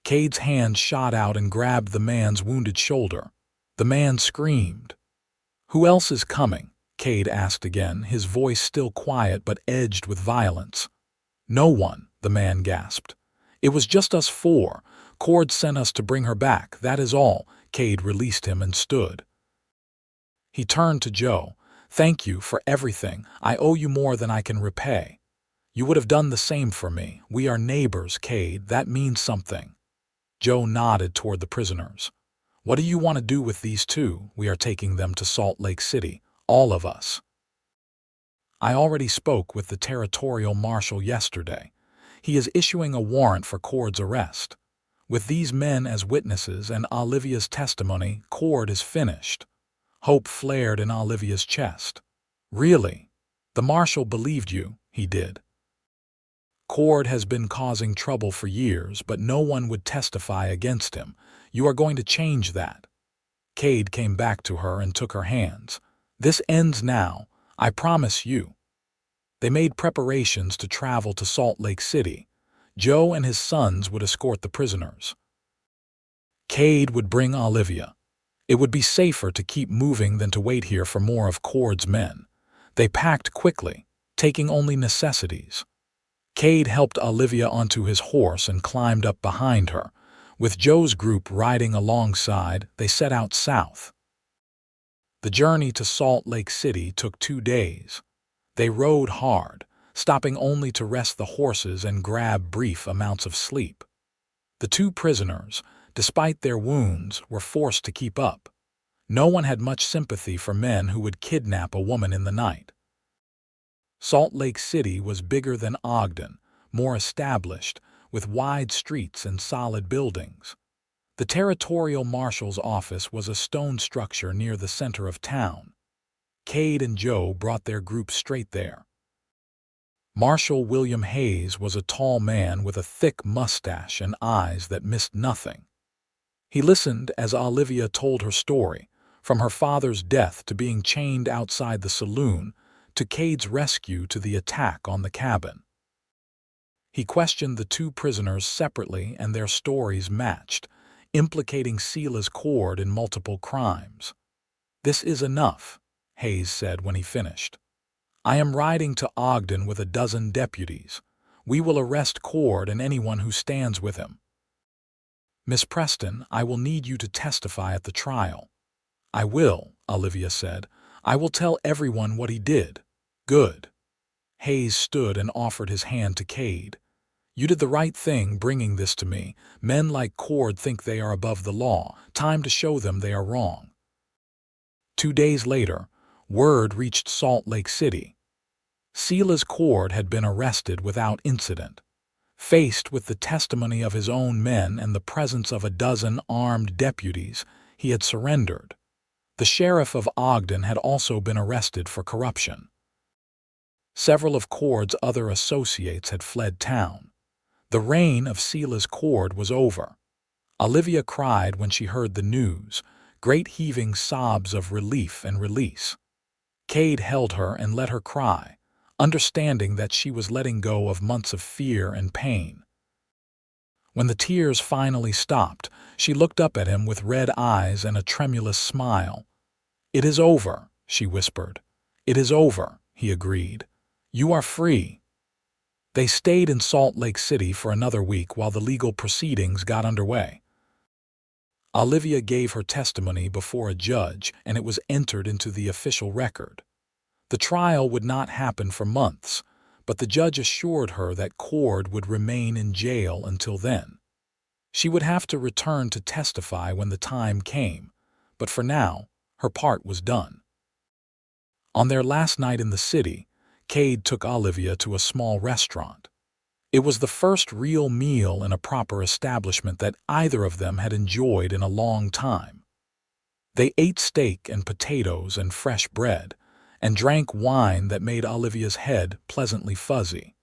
Kade's hand shot out and grabbed the man's wounded shoulder. The man screamed. "Who else is coming?" Kade asked again, his voice still quiet but edged with violence. "No one," the man gasped. "It was just us four. Cord sent us to bring her back, that is all." Kade released him and stood. He turned to Joe. "Thank you for everything. I owe you more than I can repay. You would have done the same for me. We are neighbors, Kade. That means something." Joe nodded toward the prisoners. "What do you want to do with these two? We are taking them to Salt Lake City, all of us." "I already spoke with the territorial marshal yesterday. He is issuing a warrant for Cord's arrest. With these men as witnesses and Olivia's testimony, Cord is finished." Hope flared in Olivia's chest. "Really? The marshal believed you?" "He did. Cord has been causing trouble for years, but no one would testify against him. You are going to change that." Kade came back to her and took her hands. "This ends now. I promise you." They made preparations to travel to Salt Lake City. Joe and his sons would escort the prisoners. Kade would bring Olivia. It would be safer to keep moving than to wait here for more of Cord's men. They packed quickly, taking only necessities. Kade helped Olivia onto his horse and climbed up behind her. With Joe's group riding alongside, they set out south. The journey to Salt Lake City took 2 days. They rode hard, stopping only to rest the horses and grab brief amounts of sleep. The 2 prisoners, despite their wounds, were forced to keep up. No one had much sympathy for men who would kidnap a woman in the night. Salt Lake City was bigger than Ogden, more established, with wide streets and solid buildings. The territorial marshal's office was a stone structure near the center of town. Kade and Joe brought their group straight there. Marshal William Hayes was a tall man with a thick mustache and eyes that missed nothing. He listened as Olivia told her story, from her father's death to being chained outside the saloon, to Kade's rescue to the attack on the cabin. He questioned the 2 prisoners separately and their stories matched, implicating Silas Cord in multiple crimes. "This is enough," Hayes said when he finished. "I am riding to Ogden with a dozen deputies. We will arrest Cord and anyone who stands with him. Miss Preston, I will need you to testify at the trial." "I will," Olivia said. "I will tell everyone what he did." "Good." Hayes stood and offered his hand to Kade. "You did the right thing bringing this to me. Men like Cord think they are above the law. Time to show them they are wrong." 2 days later, word reached Salt Lake City. Silas Cord had been arrested without incident. Faced with the testimony of his own men and the presence of a dozen armed deputies, he had surrendered. The sheriff of Ogden had also been arrested for corruption. Several of Cord's other associates had fled town. The reign of Silas Cord was over. Olivia cried when she heard the news, great heaving sobs of relief and release. Kade held her and let her cry, understanding that she was letting go of months of fear and pain. When the tears finally stopped, she looked up at him with red eyes and a tremulous smile. "It is over," she whispered. "It is over," he agreed. "You are free." They stayed in Salt Lake City for another week while the legal proceedings got underway. Olivia gave her testimony before a judge, and it was entered into the official record. The trial would not happen for months, but the judge assured her that Cord would remain in jail until then. She would have to return to testify when the time came, but for now, her part was done. On their last night in the city, Kade took Olivia to a small restaurant. It was the first real meal in a proper establishment that either of them had enjoyed in a long time. They ate steak and potatoes and fresh bread, and drank wine that made Olivia's head pleasantly fuzzy.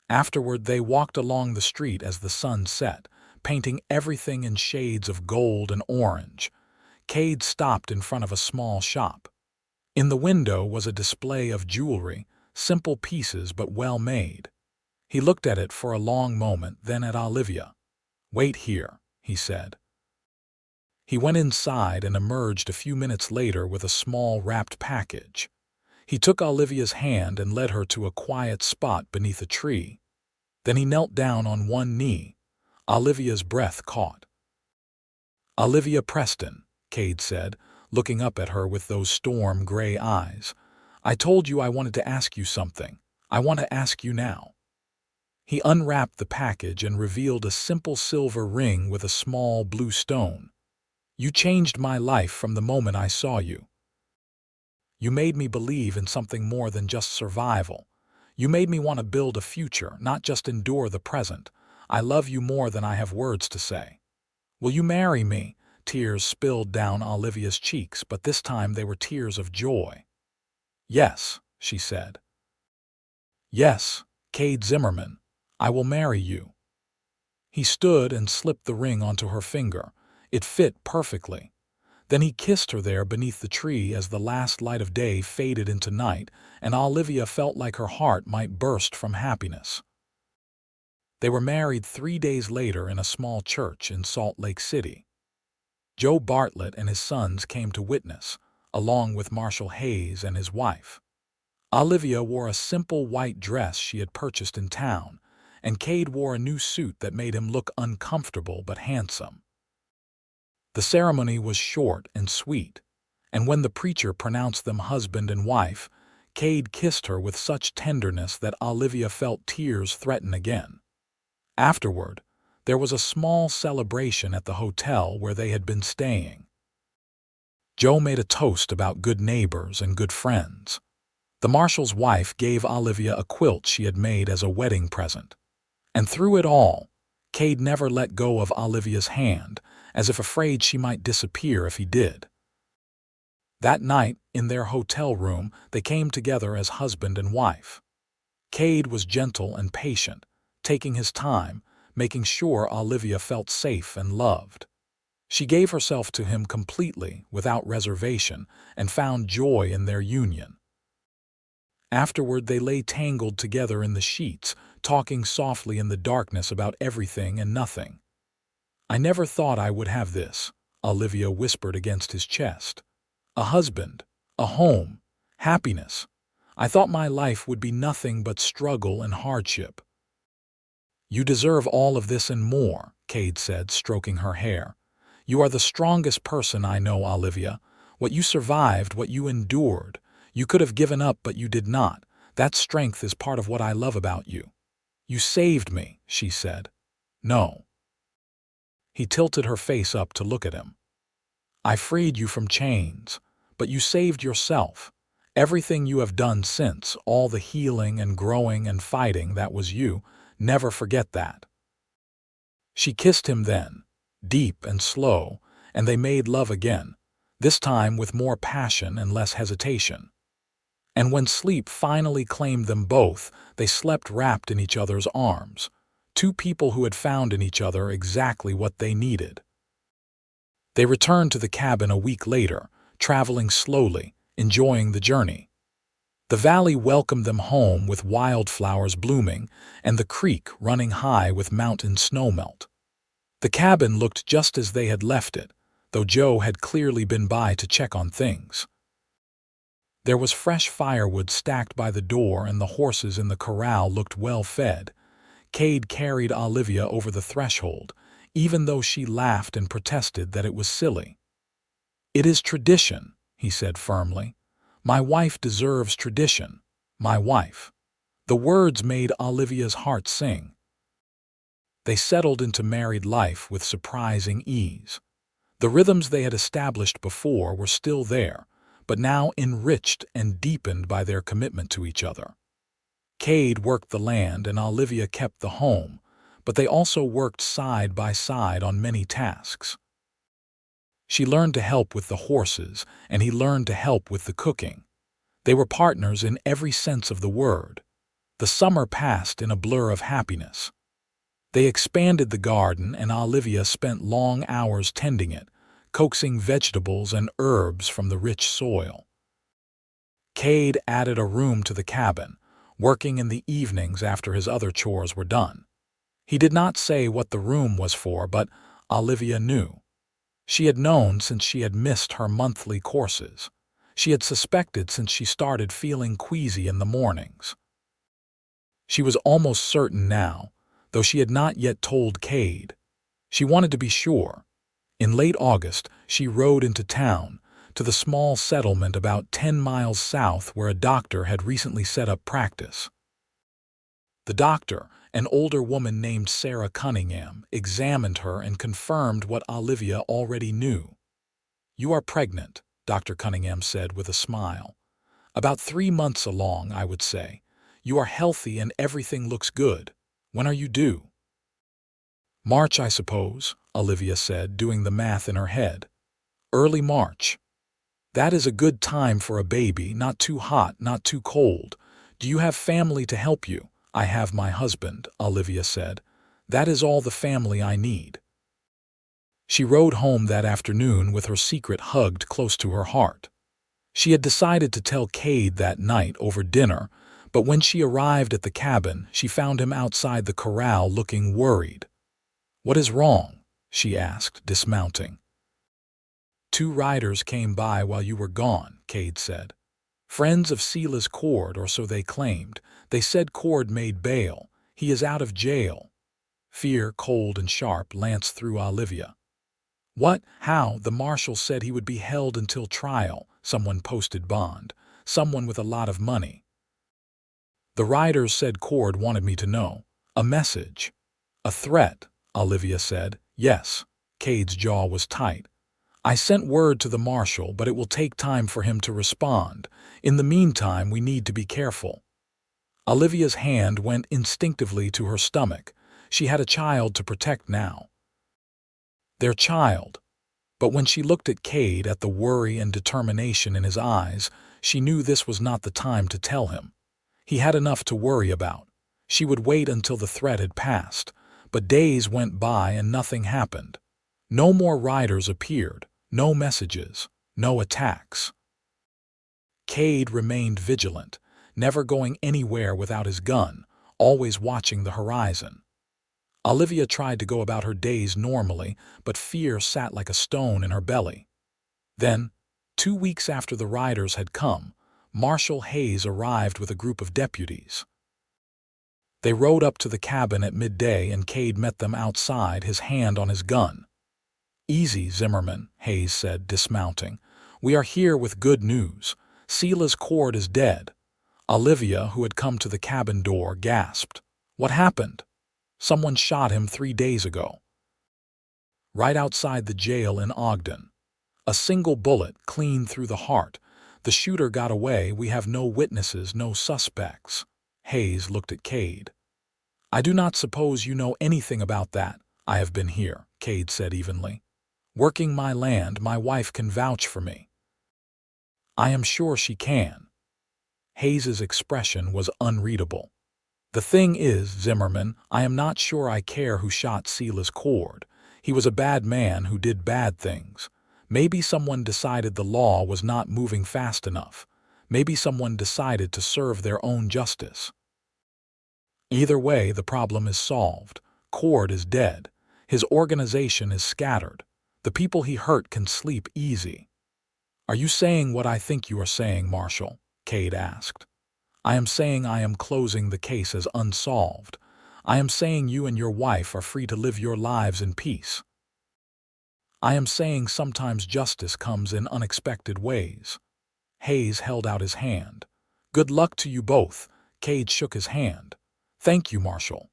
Afterward, they walked along the street as the sun set, painting everything in shades of gold and orange. Kade stopped in front of a small shop. In the window was a display of jewelry, simple pieces but well made. He looked at it for a long moment, then at Olivia. "Wait here," he said. He went inside and emerged a few minutes later with a small wrapped package. He took Olivia's hand and led her to a quiet spot beneath a tree. Then he knelt down on one knee. Olivia's breath caught. "Olivia Preston," Kade said, looking up at her with those storm-gray eyes. "I told you I wanted to ask you something. I want to ask you now." He unwrapped the package and revealed a simple silver ring with a small blue stone. "You changed my life from the moment I saw you. You made me believe in something more than just survival. You made me want to build a future, not just endure the present. I love you more than I have words to say. Will you marry me?" Tears spilled down Olivia's cheeks, but this time they were tears of joy. "Yes," she said. "Yes, Kade Zimmerman, I will marry you." He stood and slipped the ring onto her finger. It fit perfectly. Then he kissed her there beneath the tree as the last light of day faded into night, and Olivia felt like her heart might burst from happiness. They were married 3 days later in a small church in Salt Lake City. Joe Bartlett and his sons came to witness, along with Marshall Hayes and his wife. Olivia wore a simple white dress she had purchased in town, and Kade wore a new suit that made him look uncomfortable but handsome. The ceremony was short and sweet, and when the preacher pronounced them husband and wife, Kade kissed her with such tenderness that Olivia felt tears threaten again. Afterward, there was a small celebration at the hotel where they had been staying. Joe made a toast about good neighbors and good friends. The marshal's wife gave Olivia a quilt she had made as a wedding present. And through it all, Kade never let go of Olivia's hand, as if afraid she might disappear if he did. That night, in their hotel room, they came together as husband and wife. Kade was gentle and patient, taking his time, making sure Olivia felt safe and loved. She gave herself to him completely, without reservation, and found joy in their union. Afterward, they lay tangled together in the sheets, talking softly in the darkness about everything and nothing. "I never thought I would have this," Olivia whispered against his chest. "A husband, a home, happiness. I thought my life would be nothing but struggle and hardship." "You deserve all of this and more," Kade said, stroking her hair. "You are the strongest person I know, Olivia. What you survived, what you endured. You could have given up, but you did not. That strength is part of what I love about you." "You saved me," she said. "No." He tilted her face up to look at him. "I freed you from chains, but you saved yourself. Everything you have done since, all the healing and growing and fighting, that was you. Never forget that." She kissed him then, deep and slow, and they made love again, this time with more passion and less hesitation. And when sleep finally claimed them both, they slept wrapped in each other's arms, two people who had found in each other exactly what they needed. They returned to the cabin a week later, traveling slowly, enjoying the journey. The valley welcomed them home with wildflowers blooming and the creek running high with mountain snowmelt. The cabin looked just as they had left it, though Joe had clearly been by to check on things. There was fresh firewood stacked by the door, and the horses in the corral looked well fed. Kade carried Olivia over the threshold, even though she laughed and protested that it was silly. "It is tradition," he said firmly. "My wife deserves tradition. My wife." The words made Olivia's heart sing. They settled into married life with surprising ease. The rhythms they had established before were still there, but now enriched and deepened by their commitment to each other. Kade worked the land and Olivia kept the home, but they also worked side by side on many tasks. She learned to help with the horses, and he learned to help with the cooking. They were partners in every sense of the word. The summer passed in a blur of happiness. They expanded the garden, and Olivia spent long hours tending it, coaxing vegetables and herbs from the rich soil. Kade added a room to the cabin, working in the evenings after his other chores were done. He did not say what the room was for, but Olivia knew. She had known since she had missed her monthly courses. She had suspected since she started feeling queasy in the mornings. She was almost certain now, though she had not yet told Kade. She wanted to be sure. In late August, she rode into town, to the small settlement about 10 miles south where a doctor had recently set up practice. The doctor, an older woman named Sarah Cunningham, examined her and confirmed what Olivia already knew. "You are pregnant," Dr. Cunningham said with a smile. "About 3 months along, I would say. You are healthy and everything looks good. When are you due?" "March, I suppose," Olivia said, doing the math in her head. "Early March. That is a good time for a baby, not too hot, not too cold. Do you have family to help you?" "I have my husband," Olivia said. "That is all the family I need." She rode home that afternoon with her secret hugged close to her heart. She had decided to tell Kade that night over dinner, But when she arrived at the cabin, she found him outside the corral looking worried. "What is wrong?" she asked, dismounting. "Two riders came by while you were gone," Kade said. "Friends of Sila's Cord, or so they claimed. They said Cord made bail. He is out of jail." Fear, cold and sharp, lanced through Olivia. "What? How?" "The marshal said he would be held until trial. Someone posted bond. Someone with a lot of money." "The riders said Cord wanted me to know. A message." "A threat," Olivia said. "Yes." Cade's jaw was tight. "I sent word to the marshal, but it will take time for him to respond. In the meantime, we need to be careful." Olivia's hand went instinctively to her stomach. She had a child to protect now. Their child. But when she looked at Kade, at the worry and determination in his eyes, she knew this was not the time to tell him. He had enough to worry about. She would wait until the threat had passed. But days went by and nothing happened. No more riders appeared, no messages, no attacks. Kade remained vigilant, never going anywhere without his gun, always watching the horizon. Olivia tried to go about her days normally, but fear sat like a stone in her belly. Then, 2 weeks after the riders had come, Marshal Hayes arrived with a group of deputies. They rode up to the cabin at midday and Kade met them outside, his hand on his gun. "Easy, Zimmerman," Hayes said, dismounting. "We are here with good news. Sila's Cord is dead." Olivia, who had come to the cabin door, gasped. "What happened?" "Someone shot him 3 days ago. Right outside the jail in Ogden. A single bullet, clean through the heart. The shooter got away. We have no witnesses, no suspects." Hayes looked at Kade. "I do not suppose you know anything about that." "I have been here," Kade said evenly. "Working my land. My wife can vouch for me." "I am sure she can." Hayes's expression was unreadable. "The thing is, Zimmerman, I am not sure I care who shot Sila's Cord. He was a bad man who did bad things. Maybe someone decided the law was not moving fast enough. Maybe someone decided to serve their own justice. Either way, the problem is solved. Cord is dead. His organization is scattered. The people he hurt can sleep easy." "Are you saying what I think you are saying, Marshal?" Kade asked. "I am saying I am closing the case as unsolved. I am saying you and your wife are free to live your lives in peace. I am saying sometimes justice comes in unexpected ways." Hayes held out his hand. "Good luck to you both." Kade shook his hand. "Thank you, Marshal."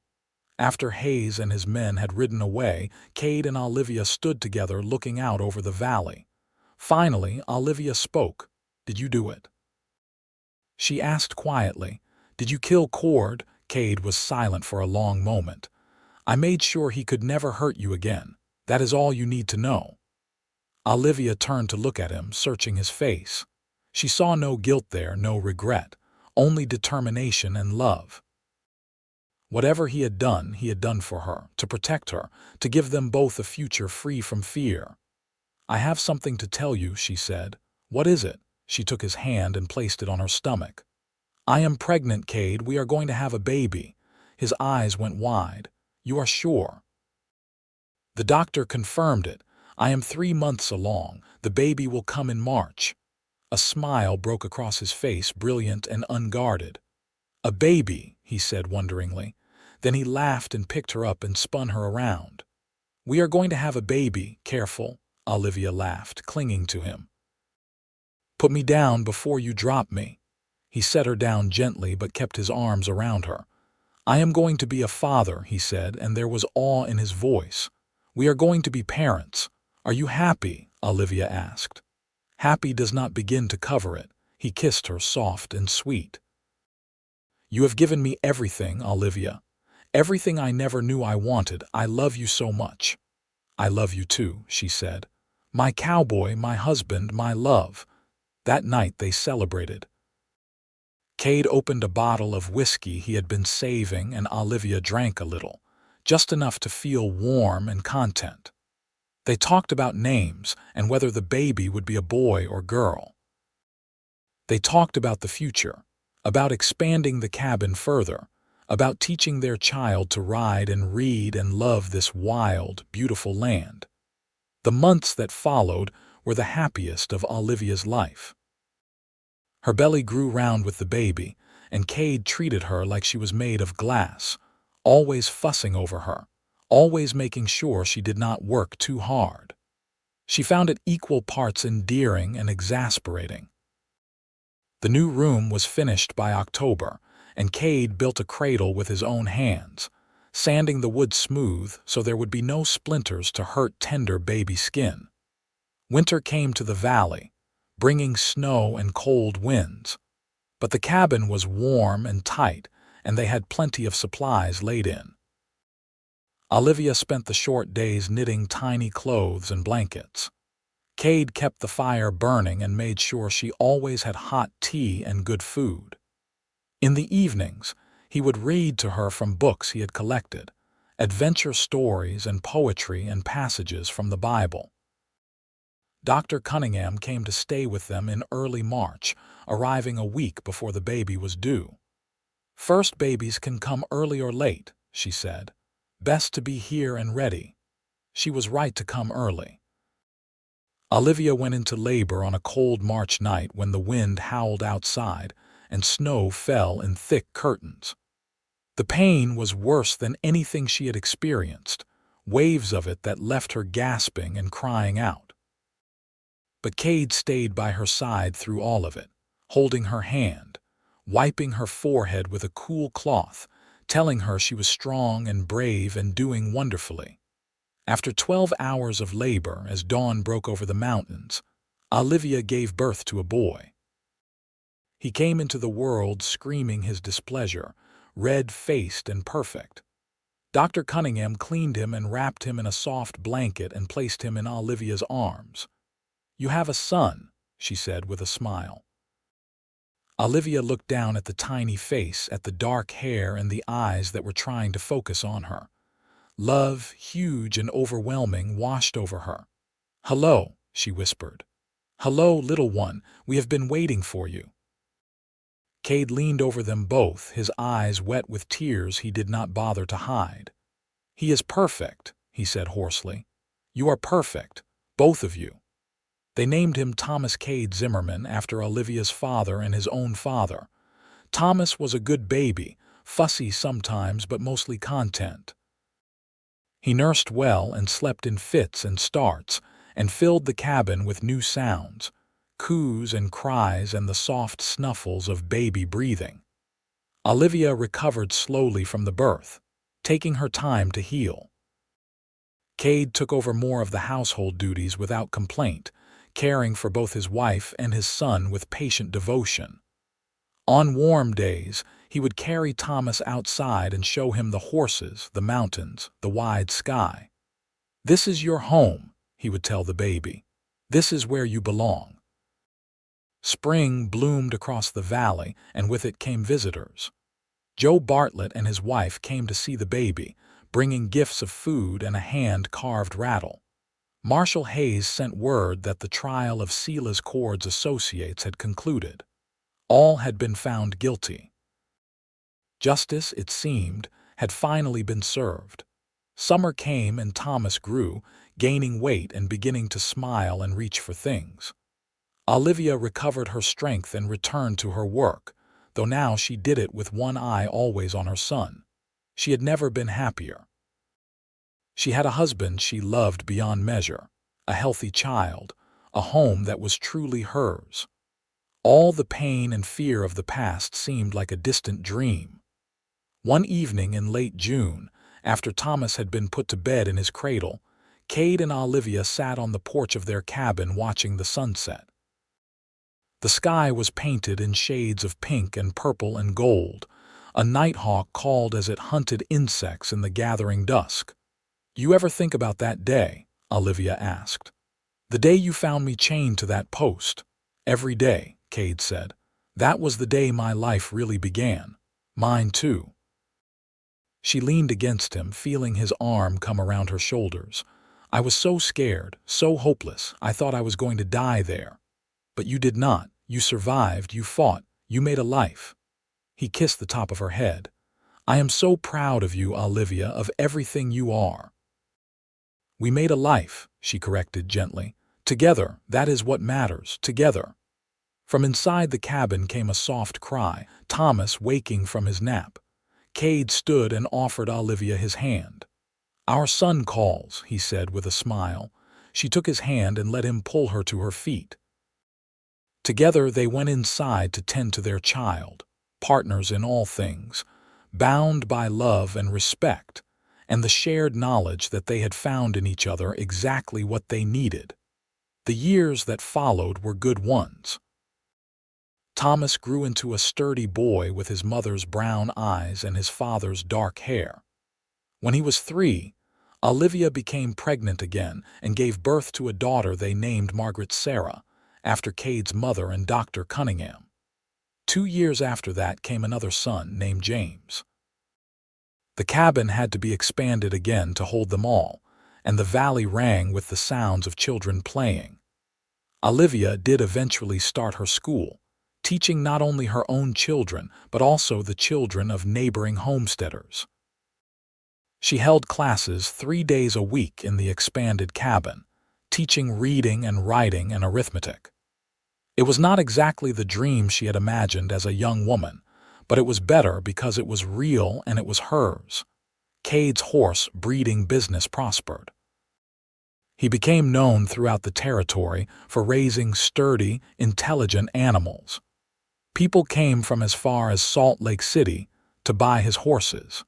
After Hayes and his men had ridden away, Kade and Olivia stood together looking out over the valley. Finally, Olivia spoke. "Did you do it?" she asked quietly. "Did you kill Cord?" Kade was silent for a long moment. "I made sure he could never hurt you again. That is all you need to know." Olivia turned to look at him, searching his face. She saw no guilt there, no regret, only determination and love. Whatever he had done for her, to protect her, to give them both a future free from fear. "I have something to tell you," she said. "What is it?" She took his hand and placed it on her stomach. "I am pregnant, Kade. We are going to have a baby." His eyes went wide. "You are sure?" "The doctor confirmed it. I am 3 months along. The baby will come in March." A smile broke across his face, brilliant and unguarded. "A baby," he said wonderingly. Then he laughed and picked her up and spun her around. "We are going to have a baby. Careful," Olivia laughed, clinging to him. "Put me down before you drop me." He set her down gently but kept his arms around her. "I am going to be a father," he said, and there was awe in his voice. "We are going to be parents." "Are you happy?" Olivia asked. "Happy does not begin to cover it." He kissed her, soft and sweet. "You have given me everything, Olivia. Everything I never knew I wanted. I love you so much." "I love you too," she said. "My cowboy, my husband, my love." That night they celebrated. Kade opened a bottle of whiskey he had been saving and Olivia drank a little, just enough to feel warm and content. They talked about names and whether the baby would be a boy or girl. They talked about the future, about expanding the cabin further, about teaching their child to ride and read and love this wild, beautiful land. The months that followed were the happiest of Olivia's life. Her belly grew round with the baby, and Kade treated her like she was made of glass, always fussing over her, always making sure she did not work too hard. She found it equal parts endearing and exasperating. The new room was finished by October, and Kade built a cradle with his own hands, sanding the wood smooth so there would be no splinters to hurt tender baby skin. Winter came to the valley, bringing snow and cold winds. But the cabin was warm and tight, and they had plenty of supplies laid in. Olivia spent the short days knitting tiny clothes and blankets. Kade kept the fire burning and made sure she always had hot tea and good food. In the evenings, he would read to her from books he had collected, adventure stories and poetry and passages from the Bible. Dr. Cunningham came to stay with them in early March, arriving a week before the baby was due. "First babies can come early or late," she said. "Best to be here and ready." She was right to come early. Olivia went into labor on a cold March night when the wind howled outside and snow fell in thick curtains. The pain was worse than anything she had experienced, waves of it that left her gasping and crying out. But Kade stayed by her side through all of it, holding her hand, wiping her forehead with a cool cloth, telling her she was strong and brave and doing wonderfully. After 12 hours of labor, as dawn broke over the mountains, Olivia gave birth to a boy. He came into the world screaming his displeasure, red-faced and perfect. Dr. Cunningham cleaned him and wrapped him in a soft blanket and placed him in Olivia's arms. "You have a son," she said with a smile. Olivia looked down at the tiny face, at the dark hair and the eyes that were trying to focus on her. Love, huge and overwhelming, washed over her. "Hello," she whispered. "Hello, little one, we have been waiting for you." Kade leaned over them both, his eyes wet with tears he did not bother to hide. "He is perfect," he said hoarsely. "You are perfect, both of you." They named him Thomas Kade Zimmerman after Olivia's father and his own father. Thomas was a good baby, fussy sometimes but mostly content. He nursed well and slept in fits and starts, and filled the cabin with new sounds, coos and cries and the soft snuffles of baby breathing. Olivia recovered slowly from the birth, taking her time to heal. Kade took over more of the household duties without complaint, caring for both his wife and his son with patient devotion. On warm days, he would carry Thomas outside and show him the horses, the mountains, the wide sky. "This is your home," he would tell the baby. "This is where you belong." Spring bloomed across the valley, and with it came visitors. Joe Bartlett and his wife came to see the baby, bringing gifts of food and a hand-carved rattle. Marshall Hayes sent word that the trial of Sela's Cord's associates had concluded. All had been found guilty. Justice, it seemed, had finally been served. Summer came and Thomas grew, gaining weight and beginning to smile and reach for things. Olivia recovered her strength and returned to her work, though now she did it with one eye always on her son. She had never been happier. She had a husband she loved beyond measure, a healthy child, a home that was truly hers. All the pain and fear of the past seemed like a distant dream. One evening in late June, after Thomas had been put to bed in his cradle, Kade and Olivia sat on the porch of their cabin watching the sunset. The sky was painted in shades of pink and purple and gold. A nighthawk called as it hunted insects in the gathering dusk. "You ever think about that day?" Olivia asked. "The day you found me chained to that post." "Every day," Kade said. "That was the day my life really began. Mine too." She leaned against him, feeling his arm come around her shoulders. "I was so scared, so hopeless, I thought I was going to die there. But you did not. You survived, you fought, you made a life." He kissed the top of her head. "I am so proud of you, Olivia, of everything you are." "We made a life," she corrected gently. "Together, that is what matters, together." From inside the cabin came a soft cry, Thomas waking from his nap. Kade stood and offered Olivia his hand. "Our son calls," he said with a smile. She took his hand and let him pull her to her feet. Together they went inside to tend to their child, partners in all things, bound by love and respect, and the shared knowledge that they had found in each other exactly what they needed. The years that followed were good ones. Thomas grew into a sturdy boy with his mother's brown eyes and his father's dark hair. When he was 3, Olivia became pregnant again and gave birth to a daughter they named Margaret Sarah, after Kade's mother and Dr. Cunningham. 2 years after that came another son named James. The cabin had to be expanded again to hold them all, and the valley rang with the sounds of children playing. Olivia did eventually start her school, teaching not only her own children but also the children of neighboring homesteaders. She held classes 3 days a week in the expanded cabin, teaching reading and writing and arithmetic. It was not exactly the dream she had imagined as a young woman, but it was better because it was real and it was hers. Kade's horse breeding business prospered. He became known throughout the territory for raising sturdy, intelligent animals. People came from as far as Salt Lake City to buy his horses.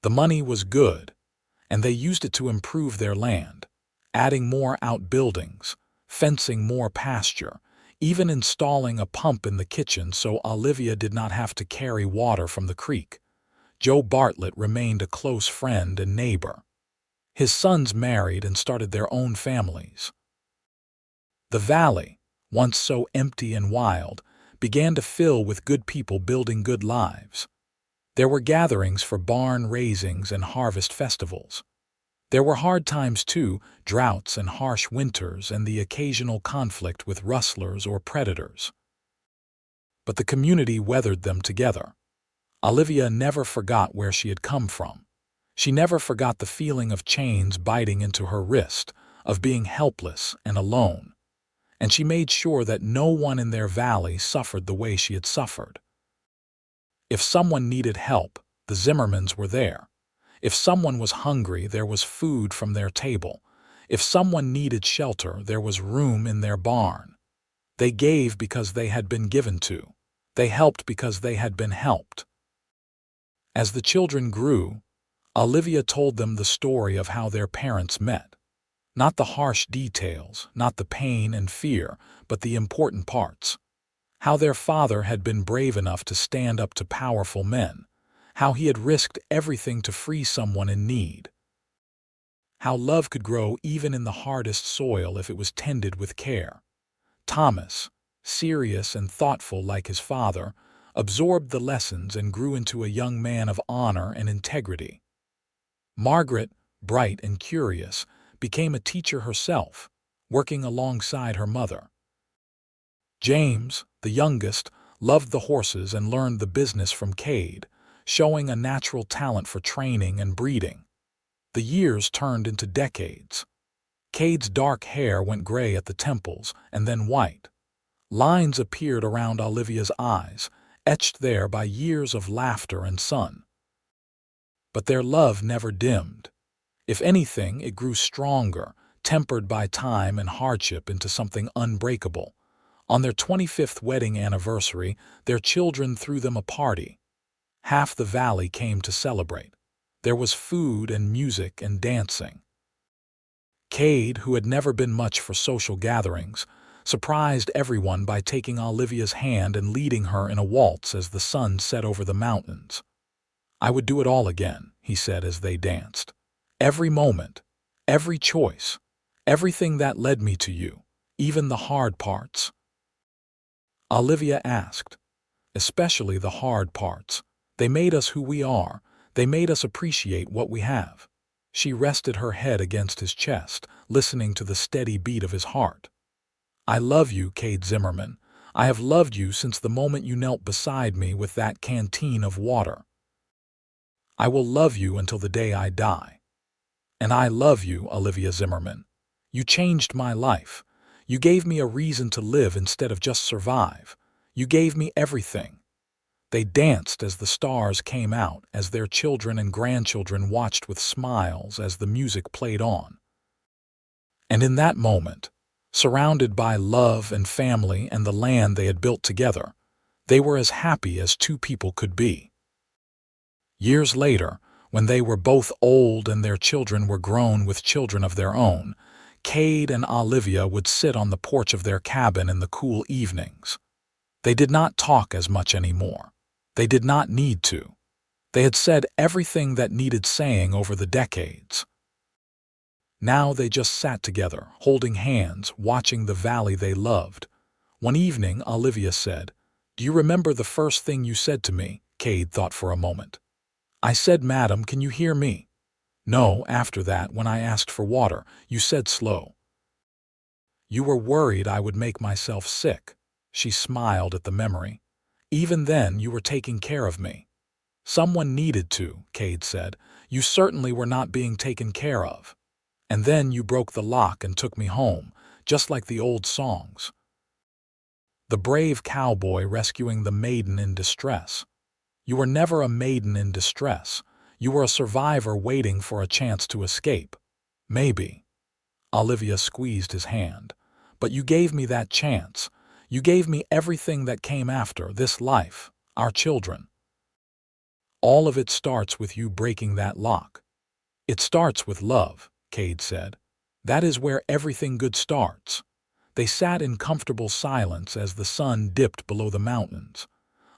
The money was good, and they used it to improve their land, adding more outbuildings, fencing more pasture, even installing a pump in the kitchen so Olivia did not have to carry water from the creek. Joe Bartlett remained a close friend and neighbor. His sons married and started their own families. The valley, once so empty and wild, began to fill with good people building good lives. There were gatherings for barn raisings and harvest festivals. There were hard times too, droughts and harsh winters and the occasional conflict with rustlers or predators. But the community weathered them together. Olivia never forgot where she had come from. She never forgot the feeling of chains biting into her wrist, of being helpless and alone. And she made sure that no one in their valley suffered the way she had suffered. If someone needed help, the Zimmermans were there. If someone was hungry, there was food from their table. If someone needed shelter, there was room in their barn. They gave because they had been given to. They helped because they had been helped. As the children grew, Olivia told them the story of how their parents met. Not the harsh details, not the pain and fear, but the important parts. How their father had been brave enough to stand up to powerful men. How he had risked everything to free someone in need. How love could grow even in the hardest soil if it was tended with care. Thomas, serious and thoughtful like his father, absorbed the lessons and grew into a young man of honor and integrity. Margaret, bright and curious, became a teacher herself, working alongside her mother. James, the youngest, loved the horses and learned the business from Kade, showing a natural talent for training and breeding. The years turned into decades. Kade's dark hair went gray at the temples and then white. Lines appeared around Olivia's eyes, etched there by years of laughter and sun. But their love never dimmed. If anything, it grew stronger, tempered by time and hardship into something unbreakable. On their 25th wedding anniversary, their children threw them a party. Half the valley came to celebrate. There was food and music and dancing. Kade, who had never been much for social gatherings, surprised everyone by taking Olivia's hand and leading her in a waltz as the sun set over the mountains. "I would do it all again," he said as they danced. "Every moment, every choice, everything that led me to you, even the hard parts." Olivia asked, "Especially the hard parts. They made us who we are. They made us appreciate what we have." She rested her head against his chest, listening to the steady beat of his heart. "I love you, Kade Zimmerman. I have loved you since the moment you knelt beside me with that canteen of water. I will love you until the day I die. And I love you, Olivia Zimmerman. You changed my life. You gave me a reason to live instead of just survive. You gave me everything. They danced as the stars came out, as their children and grandchildren watched with smiles as the music played on. And in that moment, surrounded by love and family and the land they had built together, they were as happy as two people could be. Years later, when they were both old and their children were grown with children of their own, Kade and Olivia would sit on the porch of their cabin in the cool evenings. They did not talk as much anymore. They did not need to. They had said everything that needed saying over the decades. Now they just sat together, holding hands, watching the valley they loved. One evening, Olivia said, "Do you remember the first thing you said to me?" Kade thought for a moment. "I said, 'Madam, can you hear me?' No, after that, when I asked for water, you said slow. You were worried I would make myself sick." She smiled at the memory. "Even then, you were taking care of me." "Someone needed to," Kade said. "You certainly were not being taken care of. And then you broke the lock and took me home, just like the old songs. The brave cowboy rescuing the maiden in distress. You were never a maiden in distress. You were a survivor waiting for a chance to escape. Maybe." Olivia squeezed his hand. "But you gave me that chance. You gave me everything that came after, this life, our children. All of it starts with you breaking that lock." "It starts with love," Kade said. "That is where everything good starts." They sat in comfortable silence as the sun dipped below the mountains.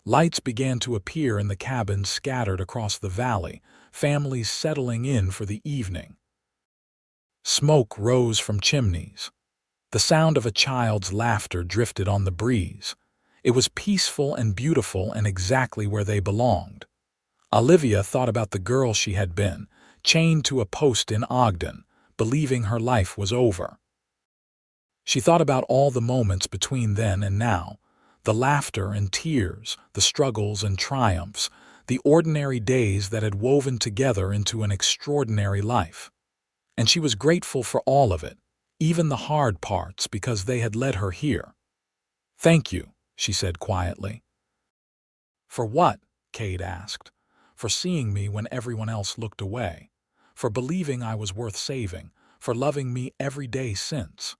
Lights began to appear in the cabins scattered across the valley, families settling in for the evening. Smoke rose from chimneys. The sound of a child's laughter drifted on the breeze. It was peaceful and beautiful and exactly where they belonged. Olivia thought about the girl she had been, chained to a post in Ogden, believing her life was over. She thought about all the moments between then and now, the laughter and tears, the struggles and triumphs, the ordinary days that had woven together into an extraordinary life. And she was grateful for all of it, even the hard parts, because they had led her here. "Thank you," she said quietly. "For what?" Kade asked. "For seeing me when everyone else looked away. For believing I was worth saving. For loving me every day since."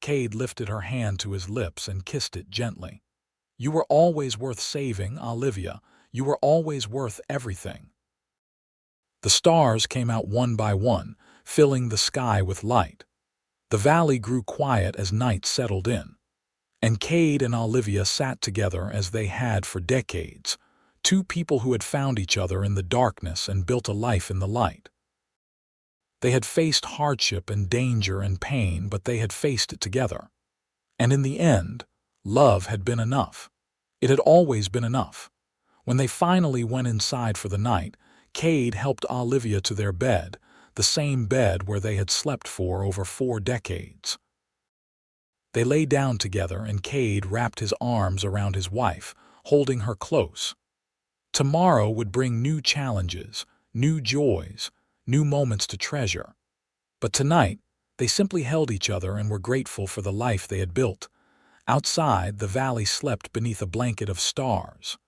Kade lifted her hand to his lips and kissed it gently. "You were always worth saving, Olivia. You were always worth everything." The stars came out one by one, filling the sky with light. The valley grew quiet as night settled in. And Kade and Olivia sat together as they had for decades, two people who had found each other in the darkness and built a life in the light. They had faced hardship and danger and pain, but they had faced it together. And in the end, love had been enough. It had always been enough. When they finally went inside for the night, Kade helped Olivia to their bed, the same bed where they had slept for over 4 decades. They lay down together and Kade wrapped his arms around his wife, holding her close. Tomorrow would bring new challenges, new joys, new moments to treasure. But tonight, they simply held each other and were grateful for the life they had built. Outside, the valley slept beneath a blanket of stars.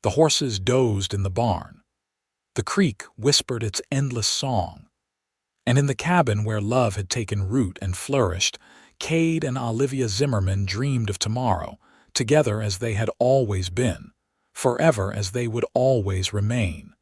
The horses dozed in the barn. The creek whispered its endless song. And in the cabin where love had taken root and flourished, Kade and Olivia Zimmerman dreamed of tomorrow, together as they had always been, forever as they would always remain.